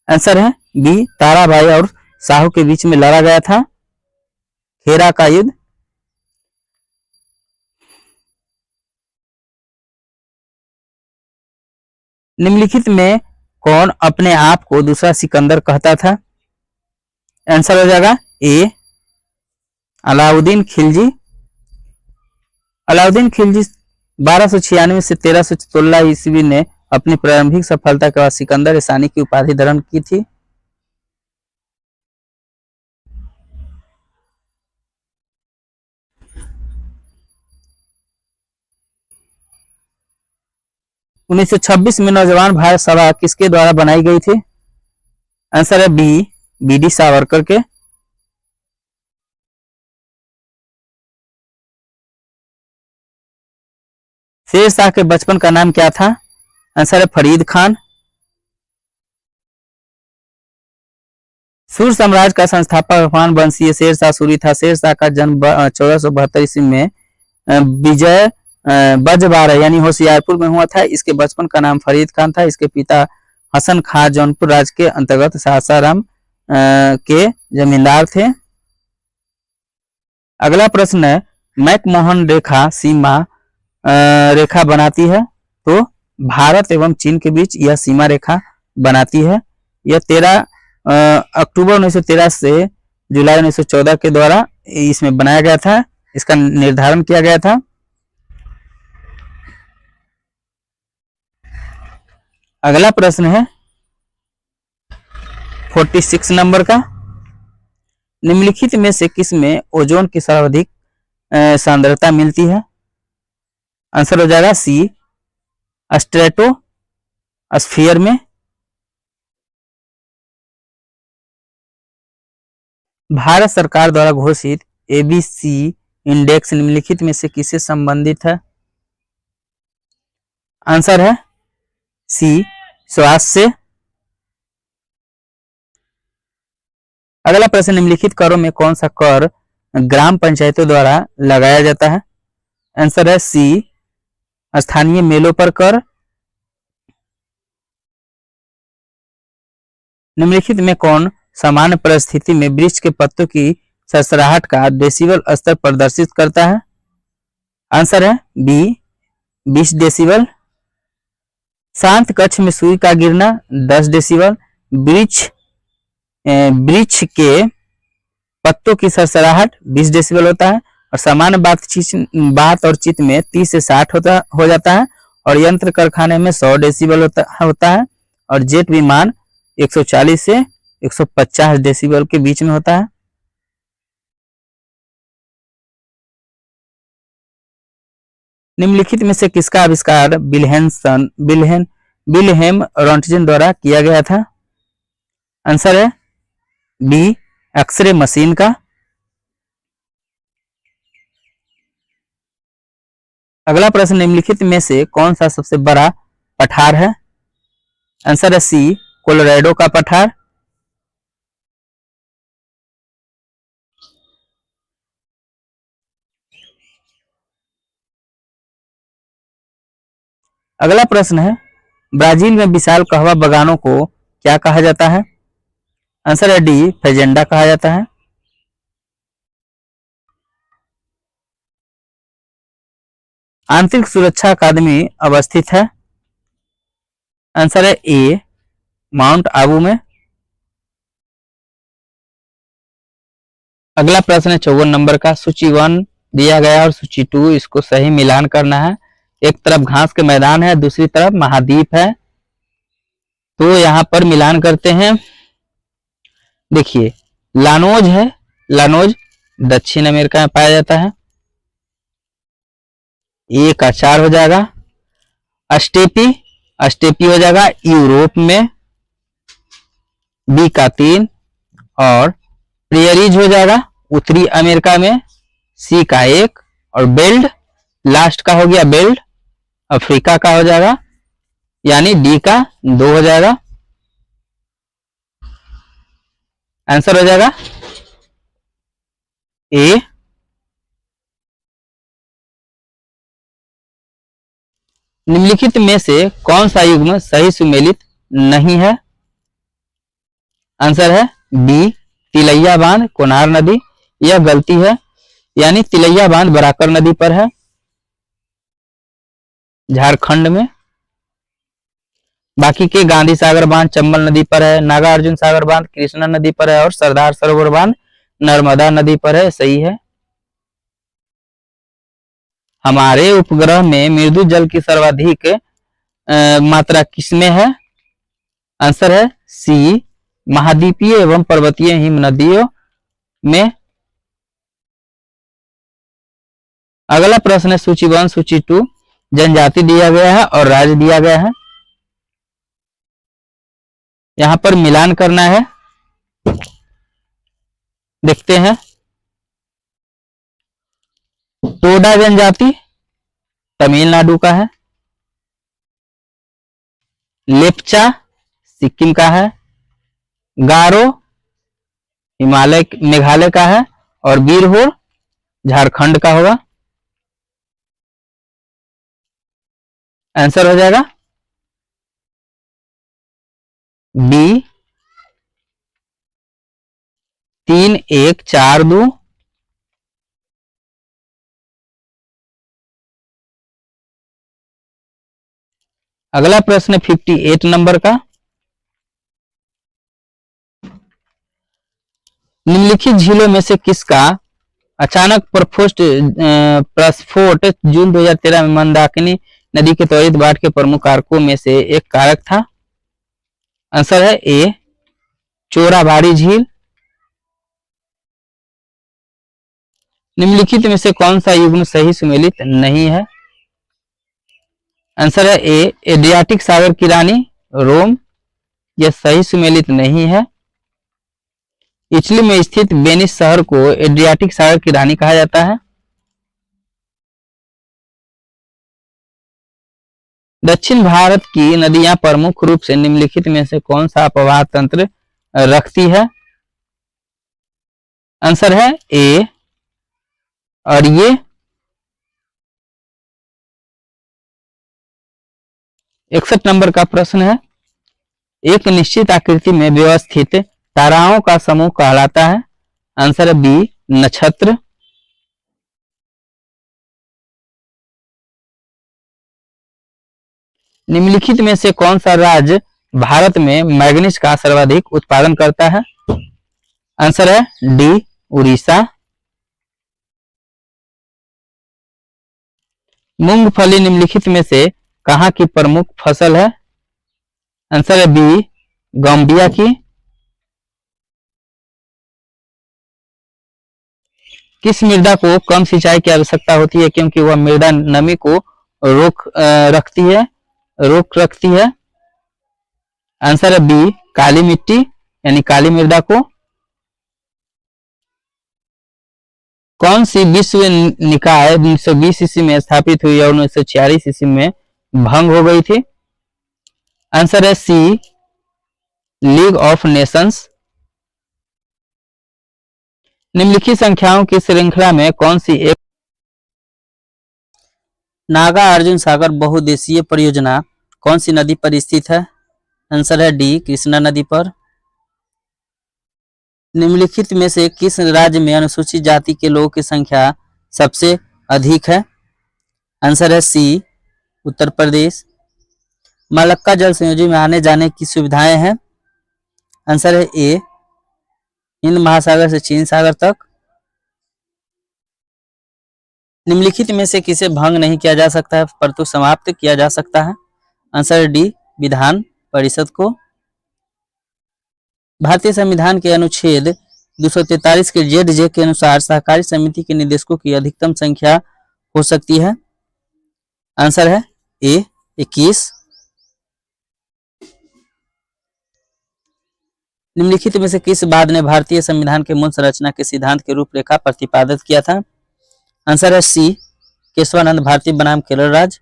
आंसर है बी ताराबाई और साहू के बीच में लड़ा गया था खेरा का युद्ध। निम्नलिखित में कौन अपने आप को दूसरा सिकंदर कहता था? आंसर हो जाएगा ए अलाउद्दीन खिलजी। अलाउद्दीन खिलजी 1296 से 1316 ईस्वी ने अपनी प्रारंभिक सफलता के बाद सिकंदर सानी की उपाधि धारण की थी। उन्नीस सौ 26 में नौजवान भारत सभा किसके द्वारा बनाई गई थी? आंसर है बी डी सावरकर के। शेर शाह के बचपन का नाम क्या था? आंसर है फरीद खान। सूर साम्राज्य का संस्थापक भगवान वंशीय शेर शाह सूरी था। शेर शाह का जन्म 1472 ईस्वी में विजय बजबारा यानी होशियारपुर में हुआ था। इसके बचपन का नाम फरीद खान था। इसके पिता हसन खां जौनपुर राज्य के अंतर्गत सासाराम के जमींदार थे। अगला प्रश्न है मैकमोहन रेखा सीमा रेखा बनाती है, तो भारत एवं चीन के बीच यह सीमा रेखा बनाती है। यह 13 अक्टूबर 1913 से जुलाई 1914 के द्वारा इसमें बनाया गया था। इसका निर्धारण किया गया था। अगला प्रश्न है 46 नंबर का। निम्नलिखित में से किसमें ओजोन की सर्वाधिक सांद्रता मिलती है? आंसर हो जाएगा सी स्ट्रेटो। स्फीयर में। भारत सरकार द्वारा घोषित एबीसी इंडेक्स निम्नलिखित में से किससे संबंधित है? आंसर है सी, स्वास्थ्य से। अगला प्रश्न, निम्नलिखित करों में कौन सा कर ग्राम पंचायतों द्वारा लगाया जाता है? आंसर है सी, स्थानीय मेलों पर कर। निम्नलिखित में कौन सामान्य परिस्थिति में वृक्ष के पत्तों की सरसराहट का डेसिबल स्तर प्रदर्शित करता है? आंसर है बी, 20 डेसिबल। शांत कक्ष में सुई का गिरना 10 डेसिबल। वृक्ष के पत्तों की सरसराहट 20 डेसिबल होता है। और सामान्य बात और चित्त में 30 से 60 हो जाता है। और यंत्र कारखाने में 100 डेसिबल होता है। और जेट विमान 140 से 150 डेसिबल के बीच में होता है। निम्नलिखित में से किसका आविष्कार विल्हेम रॉन्टजन द्वारा किया गया था? आंसर है बी, एक्सरे मशीन का। अगला प्रश्न, निम्नलिखित में से कौन सा सबसे बड़ा पठार है? आंसर है सी, कोलोराडो का पठार। अगला प्रश्न है, ब्राजील में विशाल कहवा बागानों को क्या कहा जाता है? आंसर है डी, फेजेंडा कहा जाता है। आंतरिक सुरक्षा अकादमी अवस्थित है? आंसर है ए, माउंट आबू में। अगला प्रश्न है 54 नंबर का, सूची 1 दिया गया और सूची 2, इसको सही मिलान करना है। एक तरफ घास के मैदान है, दूसरी तरफ महाद्वीप है, तो यहां पर मिलान करते हैं। देखिए, लानोज है, लानोज दक्षिण अमेरिका में पाया जाता है, ए का 4 हो जाएगा। अस्टेपी, अस्टेपी हो जाएगा यूरोप में, बी का 3। और प्रियरीज हो जाएगा उत्तरी अमेरिका में, सी का 1। और बेल्ट लास्ट का हो गया, बेल्ट अफ्रीका का हो जाएगा, यानी डी का 2 हो जाएगा। आंसर हो जाएगा ए। निम्नलिखित में से कौन सा युग्म सही सुमेलित नहीं है? आंसर है बी, तिलैया बांध कोनार नदी। यह गलती है, यानी तिलैया बांध बराकर नदी पर है, झारखंड में। बाकी के गांधी सागर बांध चंबल नदी पर है, नागार्जुन सागर बांध कृष्णा नदी पर है, और सरदार सरोवर बांध नर्मदा नदी पर है। सही है। हमारे उपग्रह में मृदु जल की सर्वाधिक मात्रा किसमें है? आंसर है सी, महाद्वीपीय एवं पर्वतीय हिम नदियों में। अगला प्रश्न है सूची 1 सूची 2, जनजाति दिया गया है और राज्य दिया गया है, यहां पर मिलान करना है। देखते हैं, टोडा जनजाति तमिलनाडु का है, लेप्चा सिक्किम का है, गारो हिमालय मेघालय का है, और बीरहोर झारखंड का होगा। आंसर हो जाएगा बी, 3 1 4 2। अगला प्रश्न 58 नंबर का, निम्नलिखित झीलों में से किसका अचानक प्रस्फोट जून 2013 में मंदाकिनी नदी के त्वरित बाढ़ के प्रमुख कारकों में से एक कारक था? आंसर है ए, चोराबाड़ी झील। निम्नलिखित में से कौन सा युग्म सही सुमेलित नहीं है? आंसर है ए, एड्रियाटिक सागर की रानी रोम, यह सही सुमेलित नहीं है। इटली में स्थित वेनिस शहर को एड्रियाटिक सागर की रानी कहा जाता है। दक्षिण भारत की नदियां प्रमुख रूप से निम्नलिखित में से कौन सा अपवाह तंत्र रखती है? आंसर है ए। और ये 61 नंबर का प्रश्न है। एक निश्चित आकृति में व्यवस्थित ताराओं का समूह कहलाता है। आंसर है बी, नक्षत्र। निम्नलिखित में से कौन सा राज्य भारत में मैग्नीज का सर्वाधिक उत्पादन करता है? आंसर है डी, उड़ीसा। मूंगफली निम्नलिखित में से कहां की प्रमुख फसल है? आंसर है बी, गाम्बिया की। किस मृदा को कम सिंचाई की आवश्यकता होती है क्योंकि वह मृदा नमी को रोक रखती है? आंसर है बी, काली मिट्टी यानी काली मृदा को। कौन सी विश्व निकाय 1920 ईस्वी में स्थापित हुई और 1946 ईस्वी में भंग हो गई थी? आंसर है सी, लीग ऑफ नेशंस। निम्नलिखित संख्याओं की श्रृंखला में कौन सी एक नागार्जुन सागर बहुउद्देशीय परियोजना कौन सी नदी पर स्थित है? आंसर है डी, कृष्णा नदी पर। निम्नलिखित में से किस राज्य में अनुसूचित जाति के लोगों की संख्या सबसे अधिक है? आंसर है सी, उत्तर प्रदेश। मलक्का जल संयोजी में आने जाने की सुविधाएं हैं? आंसर है ए, हिंद महासागर से चीन सागर तक। निम्नलिखित में से किसे भंग नहीं किया जा सकता है परंतु समाप्त किया जा सकता है? आंसर है डी, विधान परिषद को। भारतीय संविधान के अनुच्छेद 243 के जेड जे के अनुसार सहकारी समिति के निदेशकों की अधिकतम संख्या हो सकती है? आंसर है ए, 21। निम्नलिखित में से किस वाद ने भारतीय संविधान के मूल संरचना के सिद्धांत के रूपरेखा प्रतिपादित किया था? आंसर है सी, केशवानंद भारती बनाम केरल राज्य।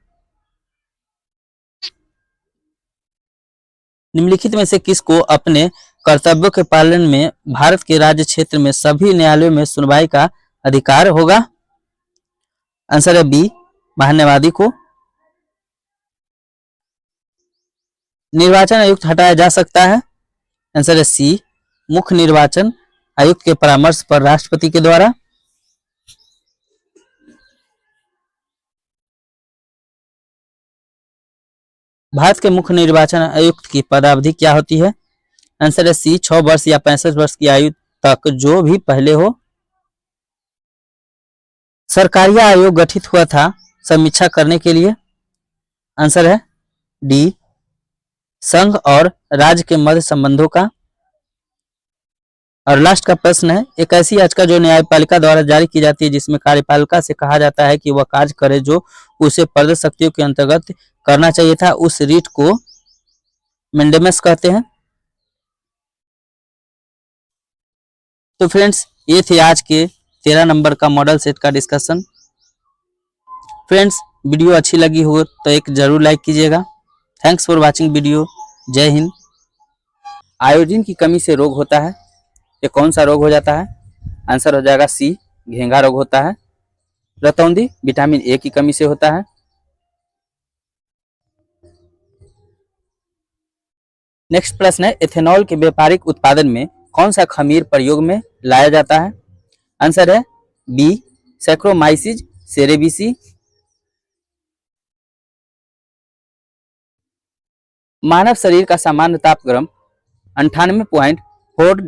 निम्नलिखित में से किसको अपने कर्तव्यों के पालन में भारत के राज्य क्षेत्र में सभी न्यायालयों में सुनवाई का अधिकार होगा? आंसर है बी, महान्यायवादी को। निर्वाचन आयुक्त हटाया जा सकता है? आंसर है सी, मुख्य निर्वाचन आयुक्त के परामर्श पर राष्ट्रपति के द्वारा। भारत के मुख्य निर्वाचन आयुक्त की पदावधि क्या होती है? आंसर है सी, 6 वर्ष या 65 वर्ष की आयु तक, जो भी पहले हो। सरकारिया आयोग गठित हुआ था समीक्षा करने के लिए? आंसर है डी, संघ और राज्य के मध्य संबंधों का। और लास्ट का प्रश्न है, एक ऐसी याचिका जो न्यायपालिका द्वारा जारी की जाती है जिसमें कार्यपालिका से कहा जाता है कि वह कार्य करे जो उसे प्रदत्त शक्तियों के अंतर्गत करना चाहिए था, उस रीट को मैंडेमस कहते हैं। तो फ्रेंड्स, ये थे आज के 13 नंबर का मॉडल सेट का डिस्कशन। फ्रेंड्स, वीडियो अच्छी लगी हो तो एक जरूर लाइक कीजिएगा। Thanks for watching video. जय हिंद। आयोडीन की कमी से रोग होता है, ये कौन सा रोग हो जाता है? आंसर हो जाएगा सी, घेंघा रोग होता है। रतौंधी विटामिन ए की कमी से होता है। नेक्स्ट प्रश्न है, एथेनॉल के व्यापारिक उत्पादन में कौन सा खमीर प्रयोग में लाया जाता है? आंसर है बी, सैक्रोमाइसिस सेरेविसी। मानव शरीर का सामान्य तापक्रम 98.4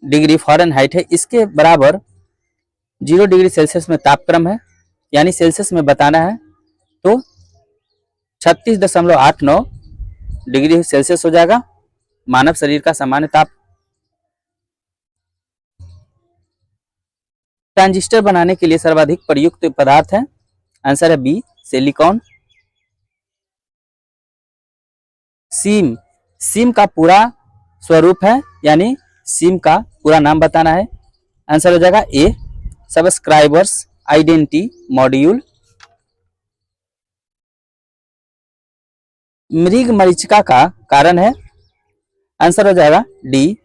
डिग्री फ़ारेनहाइट है। इसके बराबर 0 डिग्री सेल्सियस में तापक्रम है, यानी सेल्सियस में बताना है तो 36.89 डिग्री सेल्सियस हो जाएगा मानव शरीर का सामान्य ताप। ट्रांजिस्टर बनाने के लिए सर्वाधिक प्रयुक्त पदार्थ है? आंसर है बी, सिलिकॉन। सीम सिम का पूरा स्वरूप है, यानी सिम का पूरा नाम बताना है। आंसर हो जाएगा ए, सब्सक्राइबर्स आइडेंटिटी मॉड्यूल। मृग मरीचिका का कारण है, आंसर हो जाएगा डी,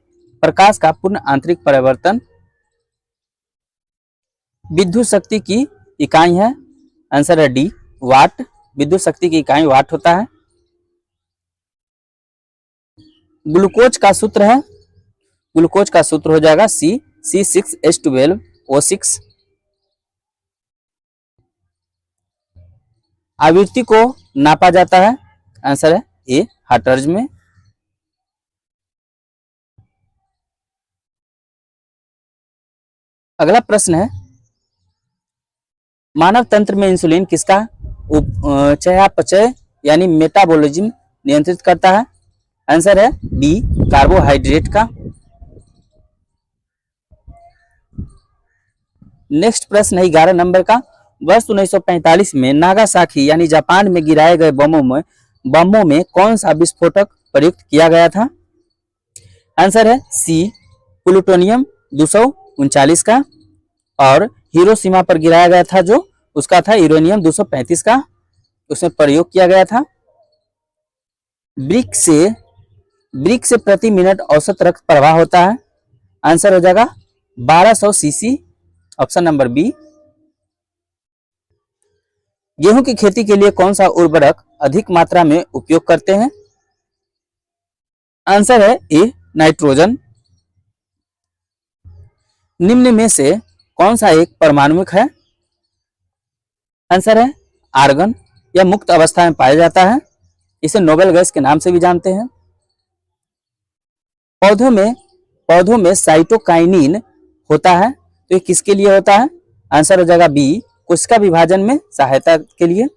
प्रकाश का पूर्ण आंतरिक परिवर्तन। विद्युत शक्ति की इकाई है, आंसर है डी, वाट। विद्युत शक्ति की इकाई वाट होता है। ग्लूकोज का सूत्र है, ग्लूकोज का सूत्र हो जाएगा C6H12O6। आवृत्ति को नापा जाता है, आंसर है ए, हर्ट्ज में। अगला प्रश्न है, मानव तंत्र में इंसुलिन किसका चयापचय यानी मेटाबॉलिज्म नियंत्रित करता है, आंसर है बी, कार्बोहाइड्रेट का। नेक्स्ट प्रश्न है 11 नंबर का, वर्ष 1945 में नागासाकी यानी जापान में गिराए गए बमों में कौन सा विस्फोटक प्रयुक्त किया गया था, आंसर है सी, प्लूटोनियम 239 का। और हिरोशिमा पर गिराया गया था जो, उसका था यूरेनियम 235 का, उसमें प्रयोग किया गया था। ब्रिक से प्रति मिनट औसत रक्त प्रवाह होता है, आंसर हो जाएगा 1200 सीसी, ऑप्शन नंबर बी। गेहूं की खेती के लिए कौन सा उर्वरक अधिक मात्रा में उपयोग करते हैं, आंसर है ए, नाइट्रोजन। निम्न में से कौन सा एक परमाणुक है, आंसर है आर्गन। यह मुक्त अवस्था में पाया जाता है, इसे नोबेल गैस के नाम से भी जानते हैं। पौधों में साइटोकाइनिन होता है, तो ये किसके लिए होता है, आंसर हो जाएगा बी, कोशिका विभाजन में सहायता के लिए।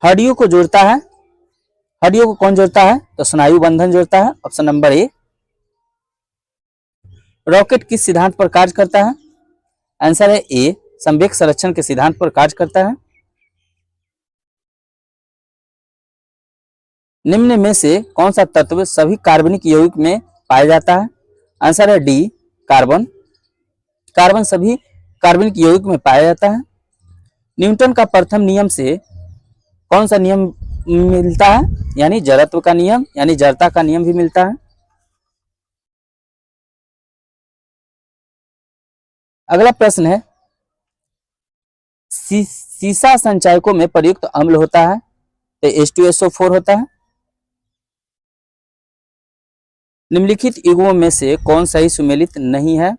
हड्डियों को जोड़ता है, हड्डियों को कौन जोड़ता है, तो स्नायु बंधन जोड़ता है, ऑप्शन नंबर ए। रॉकेट किस सिद्धांत पर कार्य करता है, आंसर है ए, संवेग संरक्षण के सिद्धांत पर कार्य करता है। निम्न में से कौन सा तत्व सभी कार्बनिक यौगिक में पाया जाता है, आंसर है डी, कार्बन। कार्बन सभी कार्बनिक यौगिक में पाया जाता है। न्यूटन का प्रथम नियम से कौन सा नियम मिलता है, यानी जड़त्व का नियम, यानी जड़ता का नियम भी मिलता है। अगला प्रश्न है, सीसा संचायकों में प्रयुक्त अम्ल होता है, तो H2SO4 होता है। निम्नलिखित युग्मों में से कौन सही सुमेलित नहीं है,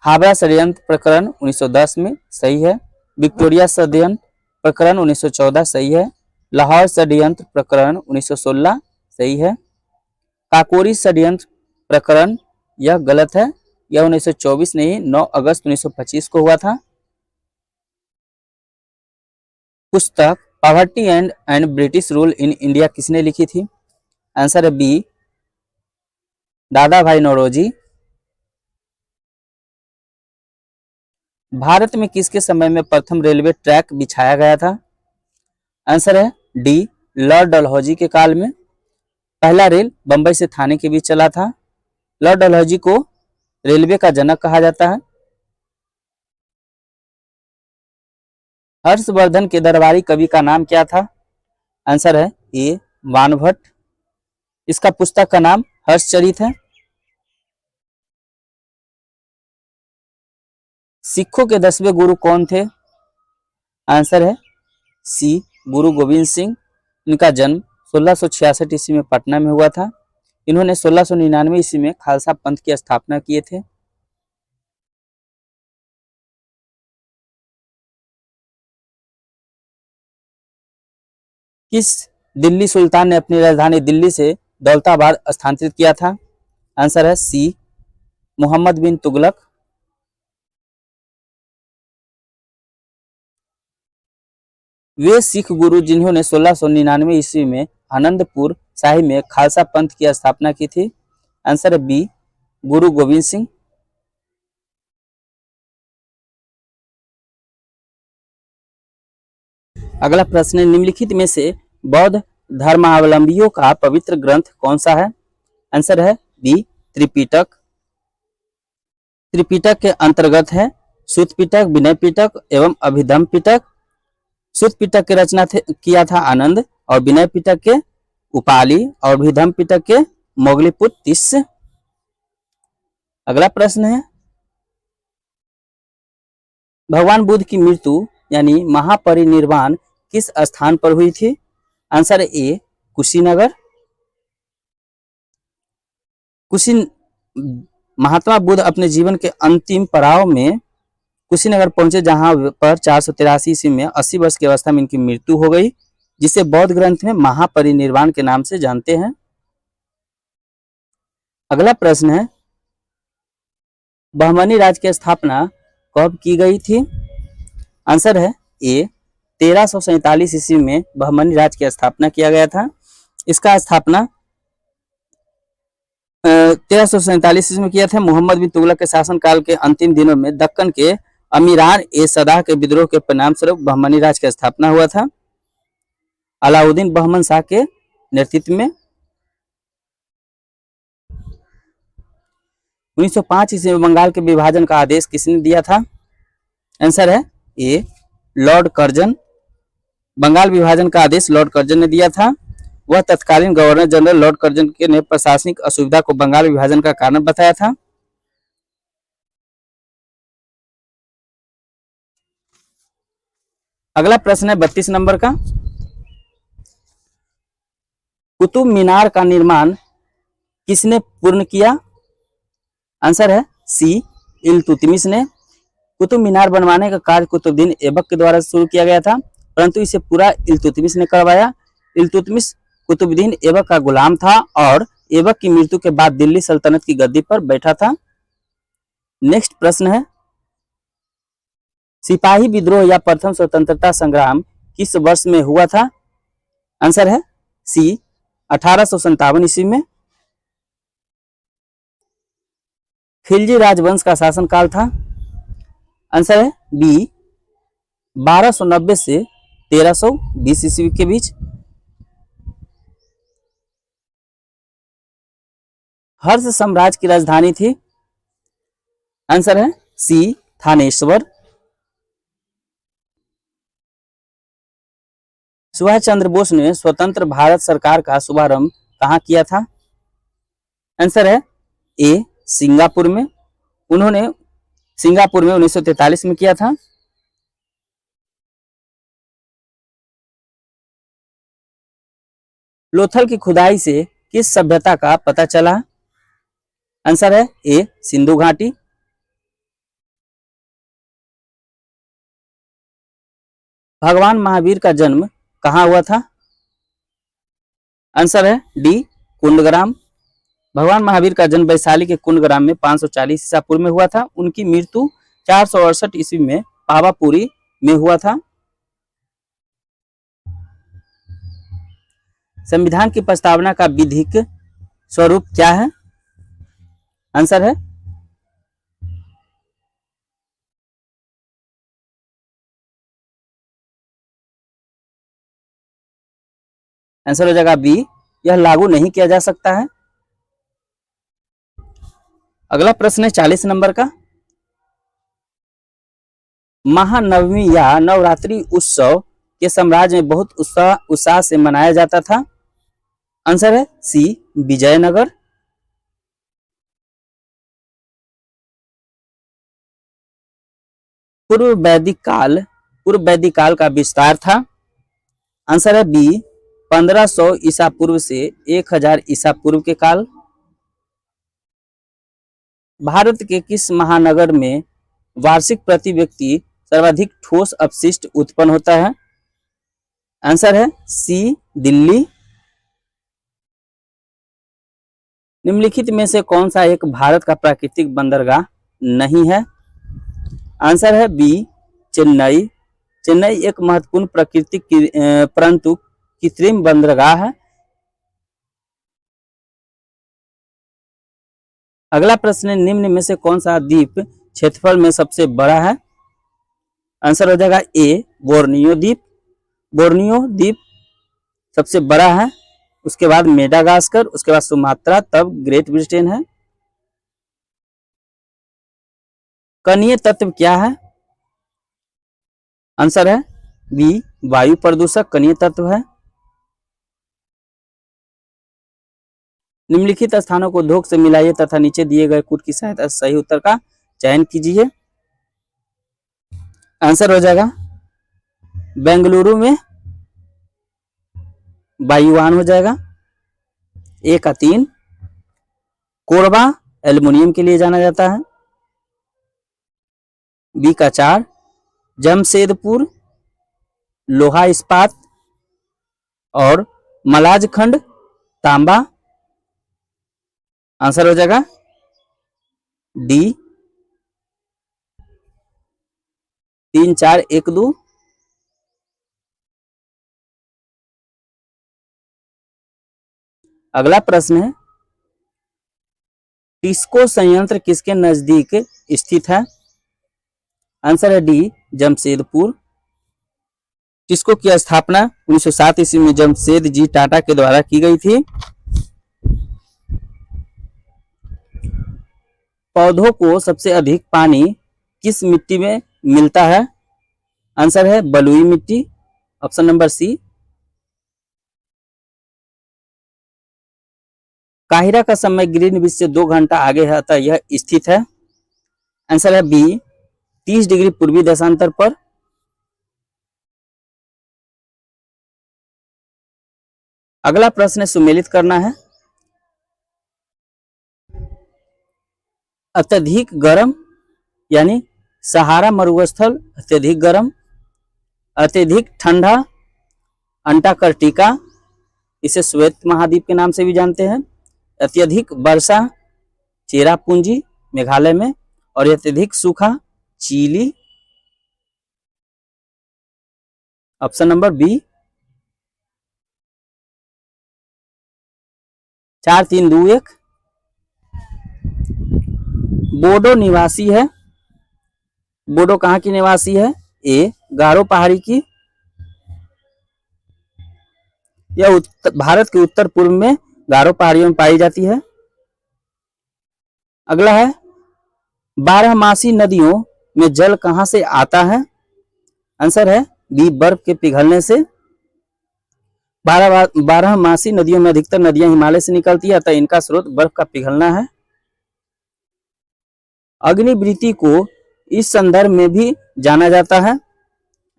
हावड़ा षड्यंत्र प्रकरण 1910 में सही है, विक्टोरिया षड्यंत्र प्रकरण 1914 सही है, लाहौर षड्यंत्र प्रकरण 1916 सही है, काकोरी षड्यंत्र प्रकरण यह गलत है, यह 1924 नहीं 9 अगस्त 1925 को हुआ था। पुस्तक poverty and British rule in India किसने लिखी थी, आंसर है बी, दादा भाई नौरोजी। भारत में किसके समय में प्रथम रेलवे ट्रैक बिछाया गया था, आंसर है डी, लॉर्ड डलहौजी के काल में। पहला रेल बंबई से थाने के बीच चला था। लॉर्ड डलहौजी को रेलवे का जनक कहा जाता है। हर्षवर्धन के दरबारी कवि का नाम क्या था, आंसर है ए, बाणभट्ट। इसका पुस्तक का नाम हर्षचरित है। सिखों के 10वें गुरु कौन थे, आंसर है सी, गुरु गोविंद सिंह। इनका जन्म 1666 ईस्वी में पटना में हुआ था। इन्होंने 1699 ईस्वी में खालसा पंथ की स्थापना किए थे। किस दिल्ली सुल्तान ने अपनी राजधानी दिल्ली से दौलताबाद स्थानांतरित किया था, आंसर है सी, मोहम्मद बिन तुगलक। वे सिख गुरु जिन्होंने 1699 ईस्वी में आनंदपुर साहिब में खालसा पंथ की स्थापना की थी, आंसर है बी, गुरु गोविंद सिंह। अगला प्रश्न है, निम्नलिखित में से बौद्ध धर्मावलंबियों का पवित्र ग्रंथ कौन सा है? आंसर है बी त्रिपिटक। त्रिपिटक के अंतर्गत है सूत पिटक, विनय पिटक एवं अभिधम पिटक। सूत पिटक की रचना किया था आनंद, और विनय पिटक के उपाली, और अभिधम पिटक के मोगलीपुत्र तिस्य। अगला प्रश्न है, भगवान बुद्ध की मृत्यु यानी महापरिनिर्वाण किस स्थान पर हुई थी? Answer A Kushinagar. महात्मा बुद्ध अपने जीवन के अंतिम पड़ाव में कुशीनगर पहुंचे, जहां पर 483 ईस्वी में 80 वर्ष की अवस्था में इनकी मृत्यु हो गई, जिसे बौद्ध ग्रंथ में महापरिनिर्वाण के नाम से जानते हैं। अगला प्रश्न है, बहमनी राज्य की स्थापना कब की गई थी? आंसर है ए 1347 ईस्वी में बहमनी राज्य की स्थापना किया गया था। इसका स्थापना 1347 ईस्वी में किया था। मोहम्मद बिन तुगलक के शासनकाल के अंतिम दिनों में दक्कन के अमीरान ए सदाह के विद्रोह के परिणाम स्वरूप बहमनी राज्य की स्थापना हुआ था, अलाउद्दीन बहमन शाह के नेतृत्व में। 1905 ईस्वी में बंगाल के विभाजन का आदेश किसने दिया था? आंसर है ए लॉर्ड कर्जन। बंगाल विभाजन का आदेश लॉर्ड कर्जन ने दिया था। वह तत्कालीन गवर्नर जनरल लॉर्ड कर्जन के ने प्रशासनिक असुविधा को बंगाल विभाजन का कारण बताया था। अगला प्रश्न है 32 नंबर का, कुतुब मीनार का निर्माण किसने पूर्ण किया? आंसर है सी इल्तुतमिश ने। कुतुब मीनार बनवाने का कार्य कुतुबुद्दीन ऐबक के द्वारा शुरू किया गया था, परंतु इसे पूरा इल्तुतमिश ने करवाया। इल्तुतमिश कुतुबुद्दीन ऐबक का गुलाम था और ऐबक की मृत्यु के बाद दिल्ली सल्तनत की गद्दी पर बैठा था। नेक्स्ट प्रश्न है, सिपाही विद्रोह या प्रथम स्वतंत्रता संग्राम किस वर्ष में हुआ था? आंसर है सी 1857 ईस्वी में। खिलजी राजवंश का शासनकाल था। आंसर है बी 1290 से 1320 ईस्वी के बीच। हर्ष साम्राज्य की राजधानी थी। आंसर है सी थानेश्वर। सुभाष चंद्र बोस ने स्वतंत्र भारत सरकार का शुभारंभ कहां किया था? आंसर है ए सिंगापुर में। उन्होंने सिंगापुर में 1943 में किया था। लोथल की खुदाई से किस सभ्यता का पता चला? आंसर है ए सिंधु घाटी। भगवान महावीर का जन्म कहां हुआ था? आंसर है डी कुंडग्राम। भगवान महावीर का जन्म वैशाली के कुंडग्राम में 540 ईसा पूर्व में हुआ था। उनकी मृत्यु 468 ईस्वी में पावापुरी में हुआ था। संविधान की प्रस्तावना का विधिक स्वरूप क्या है? आंसर है आंसर हो जाएगा बी, यह लागू नहीं किया जा सकता है। अगला प्रश्न है 40 नंबर का, महानवमी या नवरात्रि उत्सव के साम्राज्य में बहुत उत्साह से मनाया जाता था। आंसर है सी विजयनगर। पूर्व वैदिक काल का विस्तार था। आंसर है बी 1500 ईसा पूर्व से 1000 ईसा पूर्व के काल। भारत के किस महानगर में वार्षिक प्रति व्यक्ति सर्वाधिक ठोस अपशिष्ट उत्पन्न होता है? आंसर है सी दिल्ली। निम्नलिखित में से कौन सा एक भारत का प्राकृतिक बंदरगाह नहीं है? आंसर है बी चेन्नई। चेन्नई एक महत्वपूर्ण प्राकृतिक परंतु कृत्रिम बंदरगाह है। अगला प्रश्न, निम्न में से कौन सा द्वीप क्षेत्रफल में सबसे बड़ा है? आंसर हो जाएगा ए बोर्नियो द्वीप। बोर्नियो द्वीप सबसे बड़ा है, उसके बाद मेडागास्कर, उसके बाद सुमात्रा, तब ग्रेट ब्रिटेन है। कणीय तत्व क्या है? आंसर है बी वायु प्रदूषक कणीय तत्व है। निम्नलिखित स्थानों को धोख से मिलाइए तथा नीचे दिए गए कूट की सहायता से सही उत्तर का चयन कीजिए। आंसर हो जाएगा बेंगलुरु में वायुवान हो जाएगा। ए का 3, कोरबा एल्युमिनियम के लिए जाना जाता है। बी का 4, जमशेदपुर लोहा इस्पात और मलाजखंड तांबा। आंसर हो जाएगा डी 3, 4, 1, 2। अगला प्रश्न है टिस्को संयंत्र किसके नजदीक स्थित है? आंसर है डी जमशेदपुर। टिस्को की स्थापना 1907 ईस्वी में जमशेद जी टाटा के द्वारा की गई थी। पौधों को सबसे अधिक पानी किस मिट्टी में मिलता है? आंसर है बलुई मिट्टी, ऑप्शन नंबर सी। काहिरा का समय ग्रीनविच से 2 घंटा आगे है अतः यह स्थित है। आंसर है बी 30 डिग्री पूर्वी देशांतर पर। अगला प्रश्न सुमेलित करना है अत्यधिक गर्म यानी सहारा मरुस्थल अत्यधिक गर्म, अत्यधिक ठंडा अंटार्कटिका, इसे श्वेत महाद्वीप के नाम से भी जानते हैं, अत्यधिक वर्षा चेरापूंजी मेघालय में, और अत्यधिक सूखा Chile. Option number B 4, 3, 2, 1। Bodo निवासी है। बोडो कहाँ की निवासी है? ए गारो पहाड़ी की। यह भारत के उत्तर पूर्व में गारो पहाड़ियों में पाई जाती है। अगला है 12मासी नदियों में जल कहां से आता है? आंसर है बी बर्फ के पिघलने से। 12मासी नदियों में अधिकतर नदियां हिमालय से निकलती है अतः इनका स्रोत बर्फ का पिघलना है। अग्निवृत्ति को इस संदर्भ में भी जाना जाता है।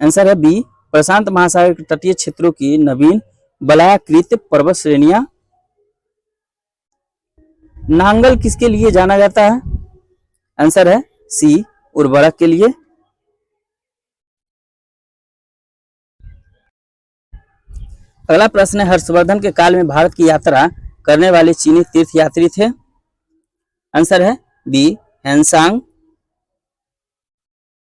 आंसर है बी प्रशांत महासागर के तटीय क्षेत्रों की नवीन वलयाकृत पर्वत श्रेणियां। नांगल किसके लिए जाना जाता है? आंसर है सी उर्वरक के लिए। अगला प्रश्न है हर्षवर्धन के काल में भारत की यात्रा करने वाले चीनी तीर्थयात्री थे। आंसर है बी हेनसांग।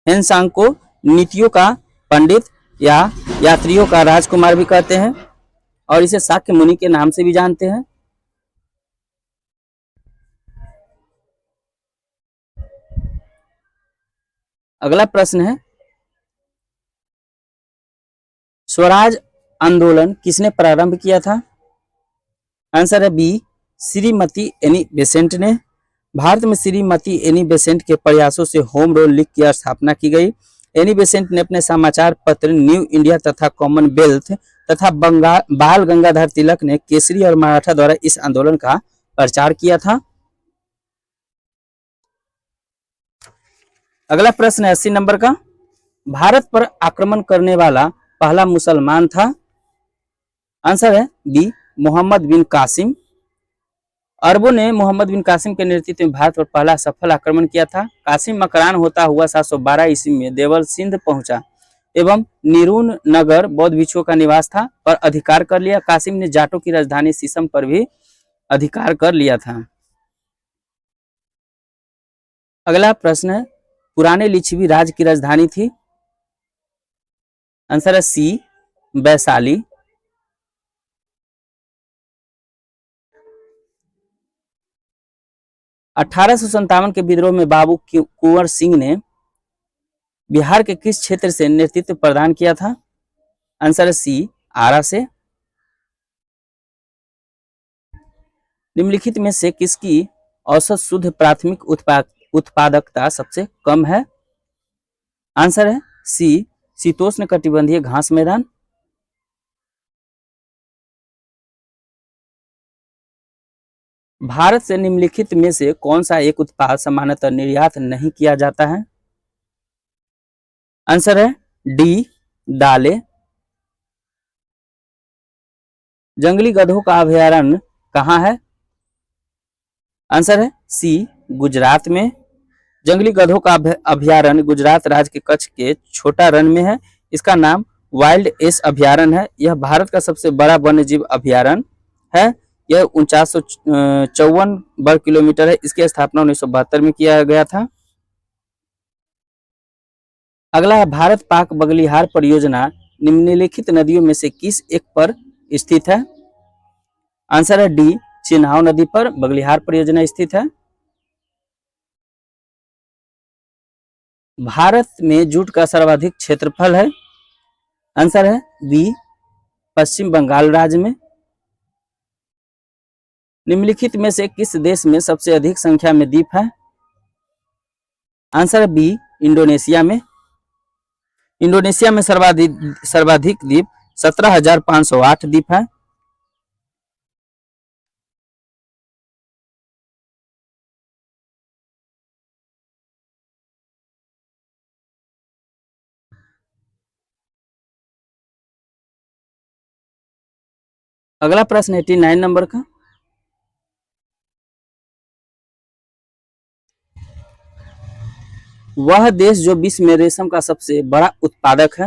हेनसांग को नीतियों का पंडित या यात्रियों का राजकुमार भी कहते हैं और इसे शाक्य मुनि के नाम से भी जानते हैं। अगला प्रश्न है स्वराज आंदोलन किसने प्रारंभ किया था? आंसर है बी श्रीमती एनी बेसेंट ने। भारत में श्रीमती एनी बेसेंट के प्रयासों से होम रूल लीग की स्थापना की गई। एनी बेसेंट ने अपने समाचार पत्र न्यू इंडिया तथा कॉमनवेल्थ तथा बाल गंगाधर तिलक ने केसरी और मराठा द्वारा इस आंदोलन का प्रचार किया था। अगला प्रश्न है 80 नंबर का भारत पर आक्रमण करने वाला पहला मुसलमान था। आंसर है बी मोहम्मद बिन कासिम। अरबों ने मोहम्मद बिन कासिम के नेतृत्व में भारत पर पहला सफल आक्रमण किया था। कासिम मकरान होता हुआ 712 ईस्वी में देवल सिंध पहुंचा एवं निरून नगर बौद्ध भिक्षुओं का निवास था पर अधिकार कर लिया। कासिम ने जाटों की राजधानी सीसम पर भी अधिकार कर लिया था। अगला प्रश्न है पुराने लिच्छवी राज्य की राजधानी थी। आंसर है सी वैशाली। अठारह के विद्रोह में बाबू कुंवर सिंह ने बिहार के किस क्षेत्र से नेतृत्व प्रदान किया था? आंसर है सी, आरा से। निम्नलिखित में से किसकी औसत शुद्ध प्राथमिक उत्पादकता सबसे कम है? आंसर है सी, शीतोष्ण कटिबंधीय घास मैदान। भारत से निम्नलिखित में से कौन सा एक उत्पाद सामान्यतः निर्यात नहीं किया जाता है? आंसर है डी, दालें। जंगली गधों का अभयारण्य कहाँ है? आंसर है सी, गुजरात में। जंगली गधों का अभयारण्य गुजरात राज्य के कच्छ के छोटा रण में है। इसका नाम वाइल्ड एस अभयारण्य है। यह भारत का सबसे बड़ा वन्यजीव अभयारण्य है। यह 4954 वर्ग किलोमीटर है। इसकी स्थापना 1972 में किया गया था। अगला है, भारत पाक बगलिहार परियोजना निम्नलिखित नदियों में से किस एक पर स्थित है? आंसर है डी, चिन्हाव नदी पर बगलिहार परियोजना स्थित है। भारत में जूट का सर्वाधिक क्षेत्रफल है? आंसर है बी, पश्चिम बंगाल राज्य में। निम्नलिखित में से किस देश में सबसे अधिक संख्या में द्वीप है? आंसर है बी, इंडोनेशिया में। इंडोनेशिया में सर्वाधिक द्वीप 17,508 द्वीप है। अगला प्रश्न 89 नंबर का, वह देश जो विश्व में रेशम का सबसे बड़ा उत्पादक है?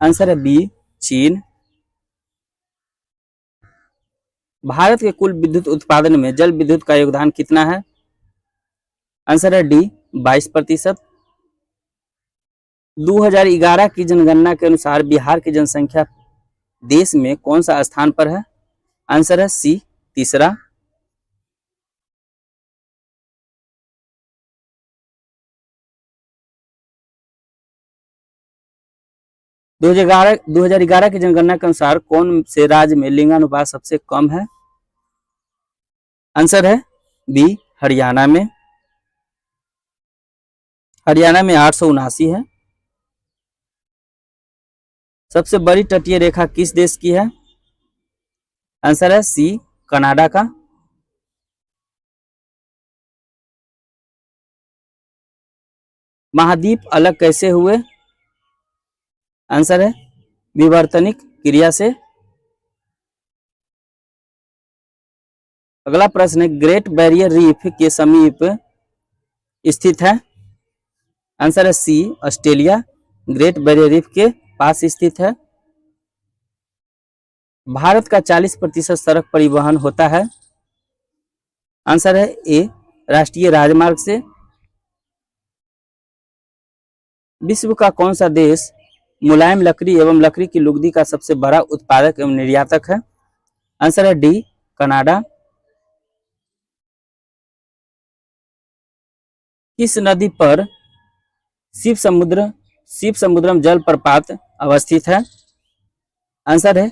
आंसर है बी, चीन। भारत के कुल विद्युत उत्पादन में जल विद्युत का योगदान कितना है? आंसर है डी, 22%। 2011 की जनगणना के अनुसार बिहार की जनसंख्या देश में कौन सा स्थान पर है? आंसर है सी, तीसरा। दो हजार ग्यारह की जनगणना के अनुसार कौन से राज्य में लिंगानुपात सबसे कम है? आंसर है बी, हरियाणा में। हरियाणा में 879 है। सबसे बड़ी तटीय रेखा किस देश की है? आंसर है सी, कनाडा का। महाद्वीप अलग कैसे हुए? आंसर है विवर्तनिक क्रिया से। अगला प्रश्न है, ग्रेट बैरियर रीफ के समीप स्थित है? आंसर है सी, ऑस्ट्रेलिया। ग्रेट बैरियर रीफ के पास स्थित है। भारत का 40% सड़क परिवहन होता है? आंसर है ए, राष्ट्रीय राजमार्ग से। विश्व का कौन सा देश मुलायम लकड़ी एवं लकड़ी की लुगदी का सबसे बड़ा उत्पादक एवं निर्यातक है? आंसर है डी, कनाडा। किस नदी पर शिव समुद्रम जलप्रपात अवस्थित है? आंसर है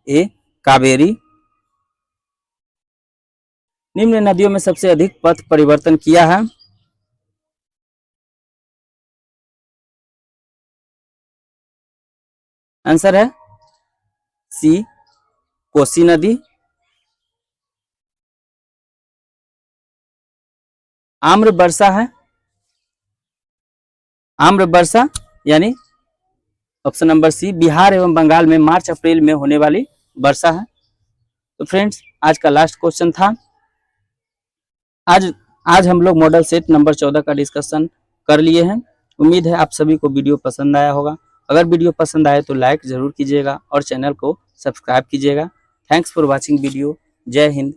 ए, कावेरी। निम्न नदियों में सबसे अधिक पथ परिवर्तन किया है? आंसर है सी, कोसी नदी। आम्र वर्षा है, आम्र वर्षा यानी ऑप्शन नंबर सी, बिहार एवं बंगाल में मार्च अप्रैल में होने वाली वर्षा है। तो फ्रेंड्स, आज का लास्ट क्वेश्चन था। आज हम लोग मॉडल सेट नंबर 14 का डिस्कशन कर लिए हैं। उम्मीद है आप सभी को वीडियो पसंद आया होगा। अगर वीडियो पसंद आए तो लाइक जरूर कीजिएगा और चैनल को सब्सक्राइब कीजिएगा। Thanks for watching video. जय हिंद,